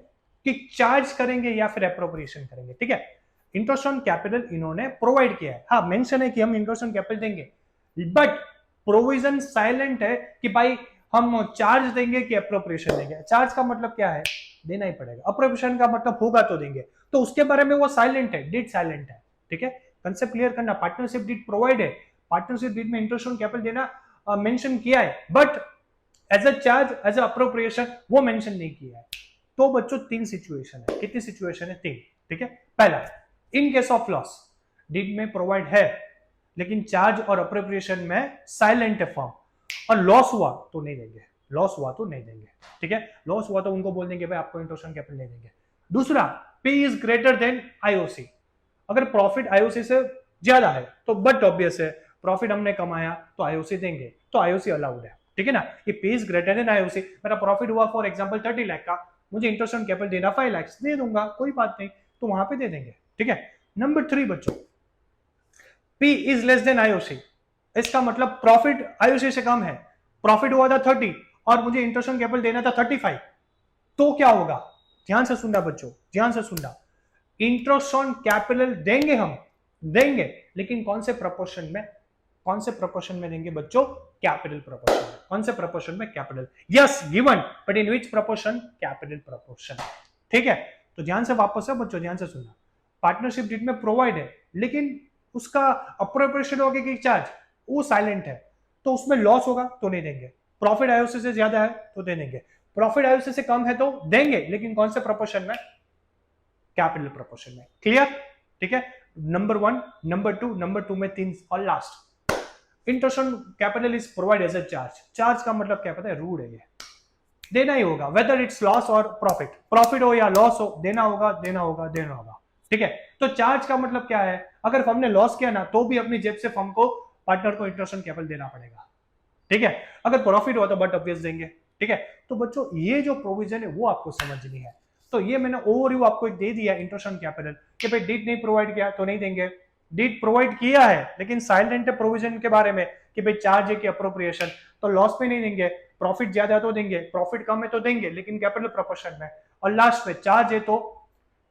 कि चार्ज करेंगे या फिर अप्रोप्रिएशन करेंगे, ठीक है। इंटरेस्ट ऑन कैपिटल इन्होंने प्रोवाइड किया है, हाँ मेंशन है कि हम इंटरेस्ट ऑन कैपिटल देंगे, बट प्रोविजन साइलेंट है कि भाई हम चार्ज देंगे कि अप्रोप्रिएशन देंगे। चार्ज का मतलब क्या है, देना ही पड़ेगा, अप्रोप्रिएशन का मतलब होगा तो देंगे, तो उसके बारे में वो साइलेंट है, डीड साइलेंट है, ठीक है। कंसेप्ट क्लियर करना, पार्टनरशिप डीड प्रोवाइड है, पार्टनरशिप डीड में इंटरेस्ट ऑन कैपिटल देना मेंशन किया है, but as a charge, as a appropriation वो मेंशन नहीं किया है। तो बच्चों 3 सिचुएशन है, कितनी सिचुएशन है, 3, ठीक है। पहला, in case of loss, deed में प्रोवाइड है लेकिन चार्ज और अप्रोप्रिएशन में साइलेंट है फर्म, और लॉस हुआ तो नहीं देंगे, लॉस हुआ तो नहीं देंगे, ठीक है। लॉस हुआ तो उनको बोल देंगे भाई आपको इंटरेस्ट कैपिटल नहीं देंगे। दूसरा, P is greater than IOC, अगर प्रॉफिट आईओसी से ज्यादा है तो बट ऑब्वियस है प्रॉफिट हमने कमाया तो आईओसी देंगे, तो आईओसी अलाउड है, ठीक है ना। ये P is greater than IOC, मेरा प्रॉफिट हुआ फॉर एग्जांपल 30 लाख का, मुझे इंटरेस्ट ऑन कैपिटल देना 5 लाख, दे दूंगा, कोई बात नहीं, तो वहां पे दे देंगे, ठीक है। नंबर 3 बच्चों, P is less than IOC, इसका मतलब प्रॉफिट आईओसी से कम है, प्रॉफिट हुआ था 30 और मुझे इंटरेस्ट ऑन कैपिटल देना था 35, तो क्या होगा, ध्यान से सुनना बच्चों, ध्यान से सुनना, इंटरेस्ट ऑन कैपिटल देंगे, हम देंगे, लेकिन कौन से प्रोपोर्शन में, कौन से प्रोपोर्शन में देंगे बच्चों, कैपिटल प्रोपोर्शन में, कौन से प्रोपोर्शन में, capital, yes given, but in which proportion, capital proportion, ठीक है। तो ध्यान से वापस है बच्चों, ध्यान से सुनना, पार्टनरशिप डीड में प्रोवाइड है लेकिन उसका अप्रोप्रिएशन होगा कि चार्ज वो साइलेंट है, तो उसमें लॉस होगा तो नहीं देंगे, प्रॉफिट आईओसी से ज्यादा है तो दे देंगे, प्रॉफिट आईओसी से कम है तो देंगे, लेकिन कौन से प्रोपोर्शन में, कैपिटल प्रोपोर्शन में, क्लियर, ठीक है। नंबर 1, नंबर 2, नंबर 2 में 3 और last, interest on capital is provide as a charge, charge का मतलब क्या पता है, रूल है, ये देना ही होगा, वेदर इट्स लॉस और प्रॉफिट, प्रॉफिट हो या लॉस हो, देना होगा, देना होगा, देना होगा, ठीक है। तो चार्ज का मतलब क्या है, अगर फर्म ने लॉस किया ना तो भी अपनी जेब से फर्म को, पार्टनर को इंटरेस्ट ऑन कैपिटल देना पड़ेगा, ठीक है। अगर प्रॉफिट हुआ तो बट ऑब्वियस देंगे, ठीक है। तो बच्चों ये जो प्रोविजन है वो आपको समझनी है, तो ये मैंने ओवरव्यू आपको एक दे दिया इंटरेस्ट ऑन कैपिटल, कि भाई डीड नहीं प्रोवाइड किया तो नहीं देंगे, डीड प्रोवाइड किया है लेकिन साइलेंट है प्रोविजन के बारे में कि भाई चार्ज है कि अप्रोप्रिएशन, तो लॉस पे नहीं देंगे, प्रॉफिट ज्यादा है तो देंगे, प्रॉफिट कम है तो देंगे, लेकिन कैपिटल प्रोपोर्शन में, और लास्ट में चार्ज है तो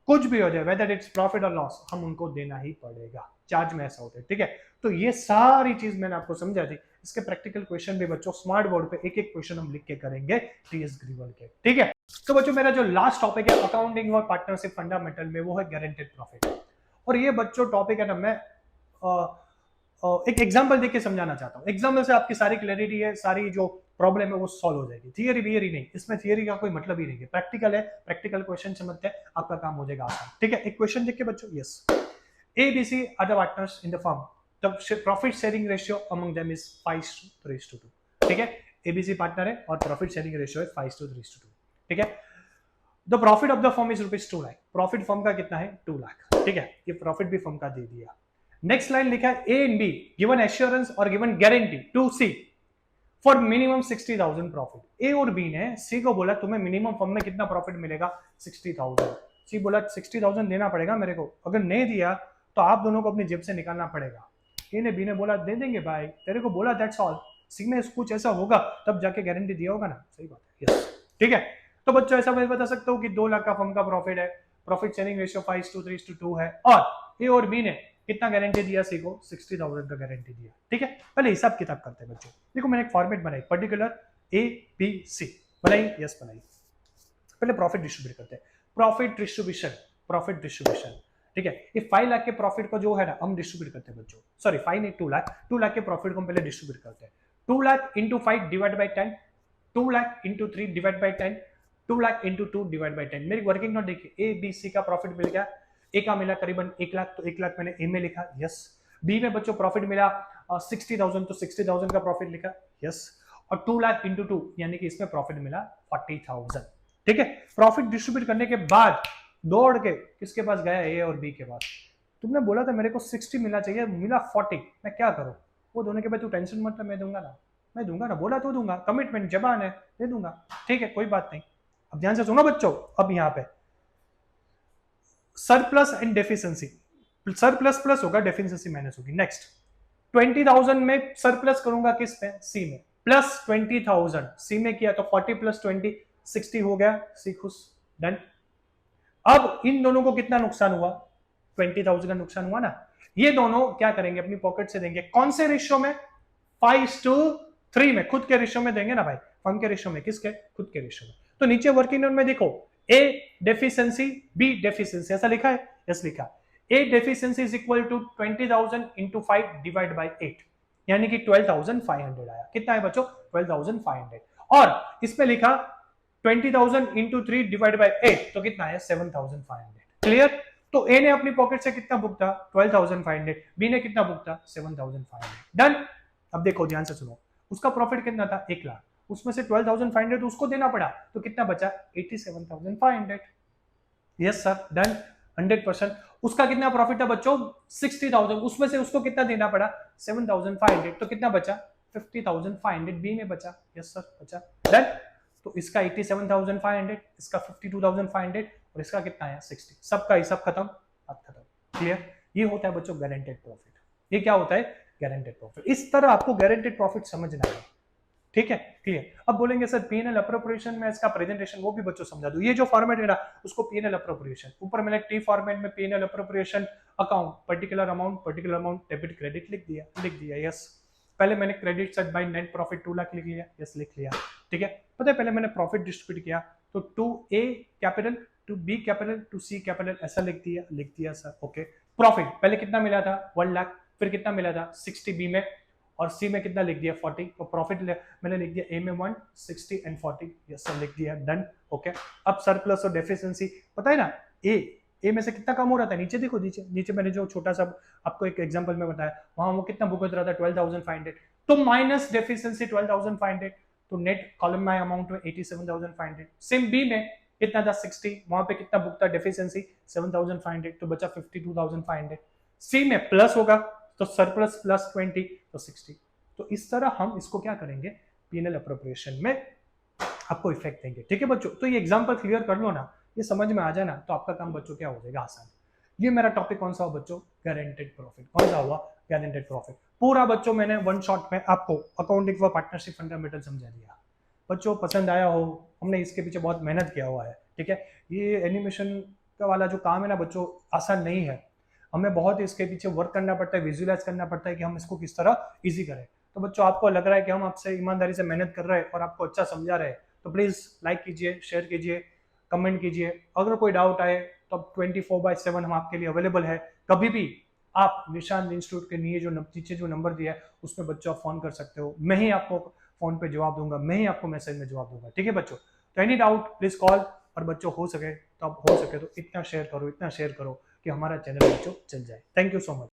कुछ भी हो जाए वेदर इट्स प्रॉफिट और लॉस, हम उनको देना ही पड़ेगा, चार्ज में ऐसा होता है, ठीक है। तो ये सारी चीज मैंने आपको समझा दी, इसके प्रैक्टिकल क्वेश्चन भी बच्चों स्मार्ट बोर्ड पे एक एक क्वेश्चन हम लिख के करेंगे टीएस ग्रीवल के, ठीक है। तो बच्चों मेरा जो लास्ट टॉपिक है अकाउंटिंग और पार्टनरशिप फंडामेंटल में, वो है गारंटेड प्रॉफिट, और ये बच्चों टॉपिक है ना, मैं एक एग्जांपल देख के समझाना चाहता हूँ, एग्जांपल से आपकी सारी क्लैरिटी है, सारी जो प्रॉब्लम है वो सॉल्व हो जाएगी, थियरी वियरी नहीं, इसमें थियरी का कोई मतलब ही नहीं है, प्रैक्टिकल है, प्रैक्टिकल क्वेश्चन समझते हैं आपका काम हो जाएगा आसान, ठीक है। एक क्वेश्चन देख के बच्चों, yes, ABC are the partners in the firm, the profit sharing ratio among them is 5:3:2, ठीक है। ABC पार्टनर है और प्रॉफिट शेयरिंग रेशियो है 5:3:2, ठीक है। The profit of the firm is ₹2 lakh, profit firm का कितना है 2 लाख, ठीक है, ये प्रॉफिट भी फर्म का दे दिया। नेक्स्ट लाइन लिखा है A and B given assurance और given guarantee to C for minimum 60,000 profit. A और B ने C को बोला तुम्हें मिनिमम फर्म में कितना प्रॉफिट मिलेगा 60,000, C बोला 60,000 देना पड़ेगा मेरे को, अगर नहीं दिया तो आप दोनों को अपनी जेब से निकालना पड़ेगा। A ने B ने बोला दे देंगे भाई, तेरे को बोला दैट्स ऑल, C में कुछ ऐसा होगा तब जाके गारंटी दिया होगा ना, सही बात है, यस, ठीक है। तो बच्चों ऐसा मैं बता सकता हूँ कि 2 लाख का फर्म का प्रॉफिट है, प्रॉफिट शेयरिंग रेशियो 5:3:2 है, और A और B ने कितना गारंटी दिया C को 60,000 का गारंटी दिया, ठीक है। पहले हिसाब किताब करते हैं बच्चों, देखो मैंने एक फॉर्मेट बनाई, पर्टिकुलर ABC बनाई, यस बनाई। पहले प्रॉफिट डिस्ट्रीब्यूट करते हैं, प्रॉफिट डिस्ट्रीब्यूशन, प्रॉफिट डिस्ट्रीब्यूशन, ठीक है। ये 5 लाख के प्रॉफिट को जो है ना हम डिस्ट्रीब्यूट करते हैं बच्चों, सॉरी 5 नहीं 2 लाख के प्रॉफिट को हम पहले डिस्ट्रीब्यूट करते हैं, 2 lakh into 5 divide by 10, 2 lakh into 3 divide by 10, 2 lakh into 2 divide by 10। मेरी वर्किंग नोट देखिए, ABC का प्रॉफिट मिल गया, A का मिला करीबन 1 लाख, तो 1 लाख मैंने A में लिखा, यस। B में बच्चों प्रॉफिट मिला 60,000, तो 60,000 का प्रॉफिट लिखा, यस। और 2 लाख इंटू 2 यानी कि इसमें प्रॉफिट मिला 40,000, ठीक है। प्रॉफिट डिस्ट्रीब्यूट करने के बाद दौड़ के किसके पास गया, A और B के पास, तुमने बोला था मेरे को 60 मिलना चाहिए, मिला 40, मैं क्या करूं, वो दोनों के बाद तू टेंशन मत, मैं दूंगा ना, मैं दूंगा ना, बोला तो दूंगा, कमिटमेंट जबान है, दे दूंगा, ठीक है, कोई बात नहीं। अब ध्यान से सुनो बच्चों, अब यहाँ पे surplus and deficiency, surplus plus होगा, डेफिशिएंसी माइनस होगी। नेक्स्ट 20,000 में सरप्लस करूंगा किस पे, C में, प्लस 20,000 C में किया तो 40 प्लस 20 60 हो गया, C खुश, डन। अब इन दोनों को कितना नुकसान हुआ, 20,000 का नुकसान हुआ ना, ये दोनों क्या करेंगे अपनी पॉकेट से देंगे, कौन से रेशियो में, 5:3 में, खुद के रेशियो में देंगे ना भाई, फर्म के रेशियो में, किसके, खुद के रेशियो में। तो नीचे वर्किंग नोट में देखो A डेफिशिएंसी, B डेफिशिएंसी, ऐसा लिखा है, यस लिखा। A deficiency is equal to 20,000 into 5 divide by 8, यानी कि 12,500 आया, कितना है बच्चों 12,500, और इसमें लिखा 20,000 इंटू 3 डिवाइड बाई 8, तो कितना है 7,500, क्लियर। तो A ने अपनी पॉकेट से कितना भुगता 12,500, B ने कितना भुगता 7,500, डन। अब देखो ध्यान से सुनो, उसका प्रॉफिट कितना था 1 लाख, उसमें से 12,500 उसको देना पड़ा, तो कितना बचा 87,500। Yes sir, done, 100%। उसका कितना प्रॉफिट था बच्चों 60,000, उसमें से उसको कितना देना पड़ा 7,500, तो कितना बचा 50,500 बी में बचा। यस सर, बचा, डन। तो इसका 87,500, इसका 52,500 और इसका कितना है 60, सबका हिसाब खत्म, बात खत्म, क्लियर। ये होता है बच्चों गारंटेड प्रॉफिट। ये क्या होता है गारंटेड प्रॉफिट। इस तरह आपको गारंटेड प्रॉफिट समझना है, ठीक है, क्लियर। अब बोलेंगे सर पीएनएल अप्रोप्रिएशन में इसका प्रेजेंटेशन, वो भी बच्चों समझा दूं। ये जो फॉर्मेट है ना उसको पीएनएल अप्रोप्रिएशन, ऊपर मैंने टी फॉर्मेट में PNL appropriation account particular amount debit credit लिख दिया। यस, पहले मैंने credit set by net profit 2 lakh लिख लिया। यस, लिख लिया, ठीक है। पता है पहले मैंने प्रॉफिट डिस्ट्रीब्यूट किया तो to A capital, to B capital, to C capital, ऐसा लिख दिया सर, ओके। प्रॉफिट पहले कितना मिला था 1 लाख, फिर कितना मिला था 60 बी में, और सी में कितना लिख दिया 40। तो प्रॉफिट मैंने लिख दिया ए में 1, 60 एंड 40। यस सर, लिख दिया, डन, ओके। अब सरप्लस और डेफिशिएंसी, पता है ना ए में से कितना कम हो रहा था, नीचे देखो, नीचे मैंने जो छोटा सा आपको एक एग्जांपल में बताया, वहां वो कितना भुगत रहा था 12,500, तो माइनस डेफिशिएंसी 12,500, तो नेट कॉलम में अमाउंट में 87,500। सेम बी में कितना था 60, वहां पे कितना भुगता डेफिशिएंसी 7,500, तो बचा 52,500। सी में प्लस होगा तो सरप्लस प्लस 20 तो 60। तो इस तरह हम इसको क्या करेंगे पीएनएल अप्रोप्रिएशन में आपको इफेक्ट देंगे, ठीक है बच्चों। तो ये एग्जांपल क्लियर कर लो ना, ये समझ में आ जाए ना, तो आपका काम बच्चों क्या हो जाएगा आसान। ये मेरा टॉपिक कौन सा हुआ बच्चों गारंटेड प्रॉफिट, कौन सा हुआ गारंटेड प्रॉफिट। पूरा बच्चों मैंने वन शॉट में आपको अकाउंटिंग फॉर पार्टनरशिप फंडामेंटल समझा दिया। बच्चों पसंद आया हो, हमने इसके पीछे बहुत मेहनत किया हुआ है, ठीक है। ये एनिमेशन का वाला जो काम है ना बच्चों आसान नहीं है, हमें बहुत इसके पीछे वर्क करना पड़ता है, विजुअलाइज करना पड़ता है कि हम इसको किस तरह इजी करें। तो बच्चों आपको लग रहा है कि हम आपसे ईमानदारी से मेहनत कर रहे हैं और आपको अच्छा समझा रहे हैं, तो प्लीज लाइक कीजिए, शेयर कीजिए, कमेंट कीजिए। अगर कोई डाउट आए तो 24/7 हम आपके लिए अवेलेबल है। कभी भी आप निशान इंस्टीट्यूट के नीचे जो नंबर दिया है उसमें बच्चों आप फोन कर सकते हो, मैं ही आपको फोन पे जवाब दूंगा, मैं ही आपको मैसेज में जवाब दूंगा, ठीक है बच्चों। तो एनी डाउट प्लीज कॉल, और बच्चों हो सके तो इतना शेयर करो कि हमारा चैनल बच्चों चल जाए। Thank you so much.